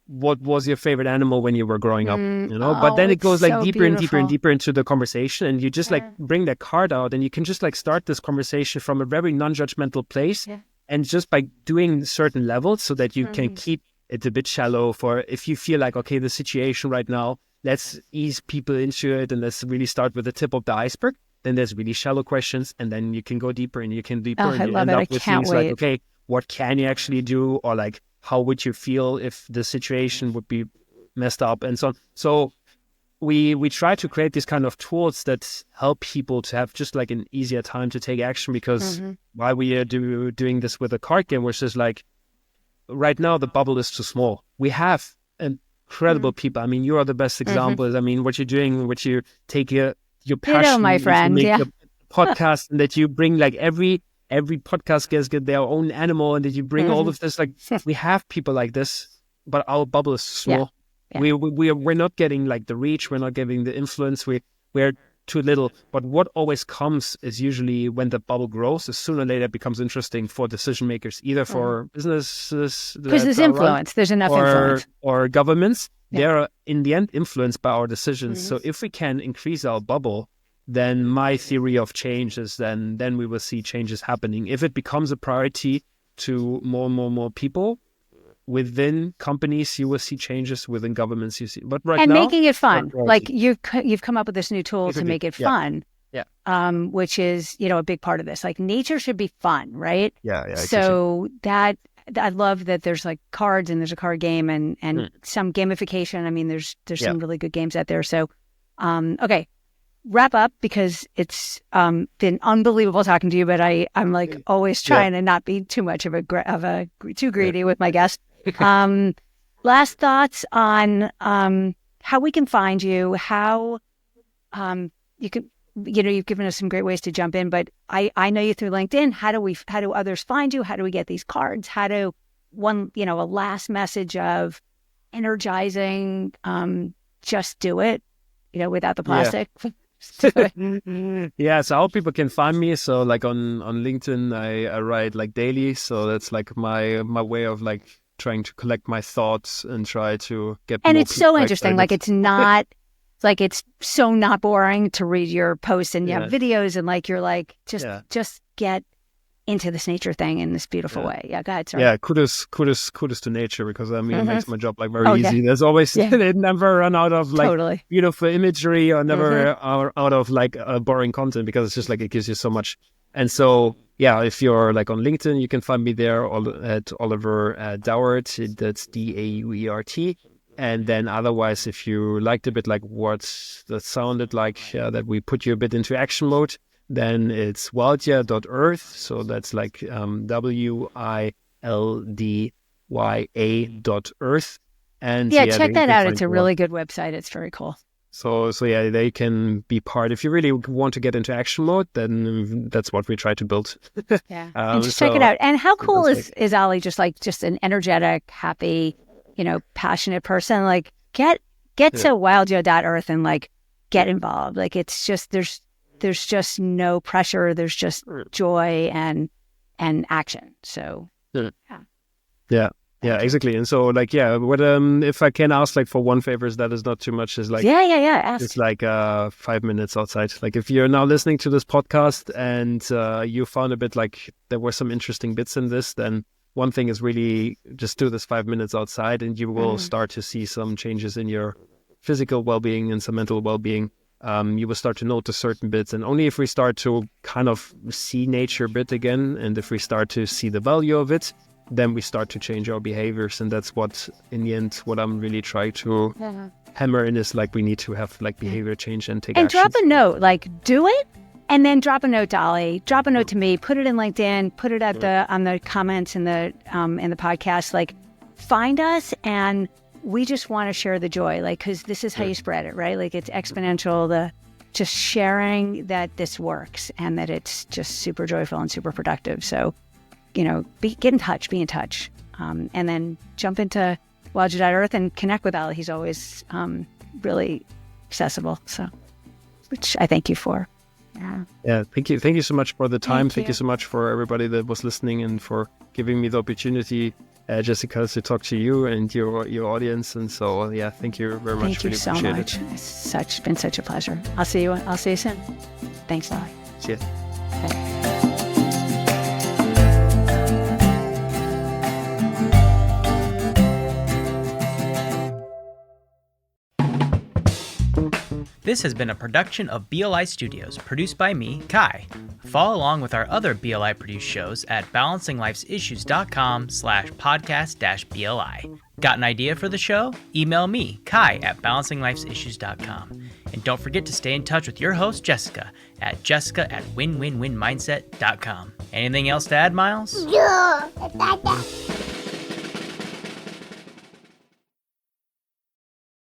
what was your favorite animal when you were growing up? But then it goes like deeper and deeper and deeper into the conversation, and you just like bring that card out, and you can just like start this conversation from a very non-judgmental place, and just by doing certain levels so that you can keep it a bit shallow for if you feel like, okay, the situation right now, let's ease people into it and let's really start with the tip of the iceberg. Then there's really shallow questions, and then you can go deeper and you can deeper, and you end up with things like, okay, what can you actually do? Or like, how would you feel if the situation would be messed up, and so on. So we try to create these kind of tools that help people to have just like an easier time to take action, because while we are doing this with a card game, which is like, right now the bubble is too small. We have incredible people. I mean, you are the best example. I mean, what you're doing, what you take your passion, my friend, make a podcast, and that you bring like every podcast guest get their own animal, and that you bring all of this. Like, we have people like this, but our bubble is small. We're not getting like the reach. We're not getting the influence. We're too little. But what always comes is usually when the bubble grows, sooner or later it becomes interesting for decision makers, either for businesses, because there's influence. There's enough influence, or governments. They're in the end influenced by our decisions. So if we can increase our bubble, then my theory of change is then we will see changes happening. If it becomes a priority to more and more people within companies, you will see changes within governments. You see, but right now, and making it fun. Like you've come up with this new tool to make it fun. Which is a big part of this. Like, nature should be fun, right? Yeah. So that I love that there's like cards and there's a card game and some gamification. I mean, there's some really good games out there. So, okay, wrap up because it's been unbelievable talking to you. But I'm like always trying to not be too much of a too greedy with my guests. Last thoughts on how we can find you, how you can. You've given us some great ways to jump in, but I know you through LinkedIn. How do others find you? How do we get these cards? How do a last message of energizing, just do it, without the plastic. Just do it. Yeah, so how people can find me. So like on LinkedIn, I write like daily. So that's like my way of like trying to collect my thoughts and try to get and more it's so people interesting. excited. Like it's not like it's so not boring to read your posts and you have videos and like you're like just get into this nature thing in this beautiful way. Yeah, go ahead. Sorry. Yeah, kudos to nature because I mean it makes my job like very easy. There's always they never run out of like beautiful imagery or never are out of like boring content because it's just like it gives you so much. And so if you're like on LinkedIn, you can find me there at Oliver Dauert. That's Dauert. And then otherwise, if you liked a bit like what that sounded like, that we put you a bit into action mode, then it's wildya.earth. So that's like WILDYA.earth. And check that out. It's a really good website. It's very cool. So they can be part. If you really want to get into action mode, then that's what we try to build. And just check it out. And how cool is Ali? Just an energetic, happy, passionate person. Like get to wildyo.earth and like get involved. Like it's just there's just no pressure. There's just joy and action. So yeah, exactly. And so like what if I can ask like for one favor, is that is not too much, is like ask. It's like 5 minutes outside. Like if you're now listening to this podcast and you found a bit like there were some interesting bits in this, then one thing is really just do this 5 minutes outside and you will start to see some changes in your physical well-being and some mental well-being. You will start to notice certain bits, and only if we start to kind of see nature a bit again, and if we start to see the value of it, then we start to change our behaviors. And that's what, in the end, what I'm really trying to hammer in is like we need to have like behavior change and take action. And drop a note, like do it, and then drop a note to Ali, drop a note to me, put it in LinkedIn, put it at on the comments in the podcast. Like find us, and we just want to share the joy, like because this is how you spread it, right? Like it's exponential. The just sharing that this works and that it's just super joyful and super productive. So, get in touch, be in touch, and then jump into wildya.earth and connect with Ali. He's always really accessible. So, which I thank you for. Yeah. Thank you so much for the time. Thank you so much for everybody that was listening and for giving me the opportunity, Jessica, to talk to you and your audience. And so, thank you very much. Thank you so much. It's been such a pleasure. I'll see you soon. Thanks, Ali. See ya. Bye. This has been a production of BLI Studios, produced by me, Kai. Follow along with our other BLI produced shows at balancinglifesissues.com/podcast-BLI. Got an idea for the show? Email me, Kai, at balancinglifesissues.com. And don't forget to stay in touch with your host, Jessica, at jessica@winwinwinmindset.com. Anything else to add, Miles? Yeah.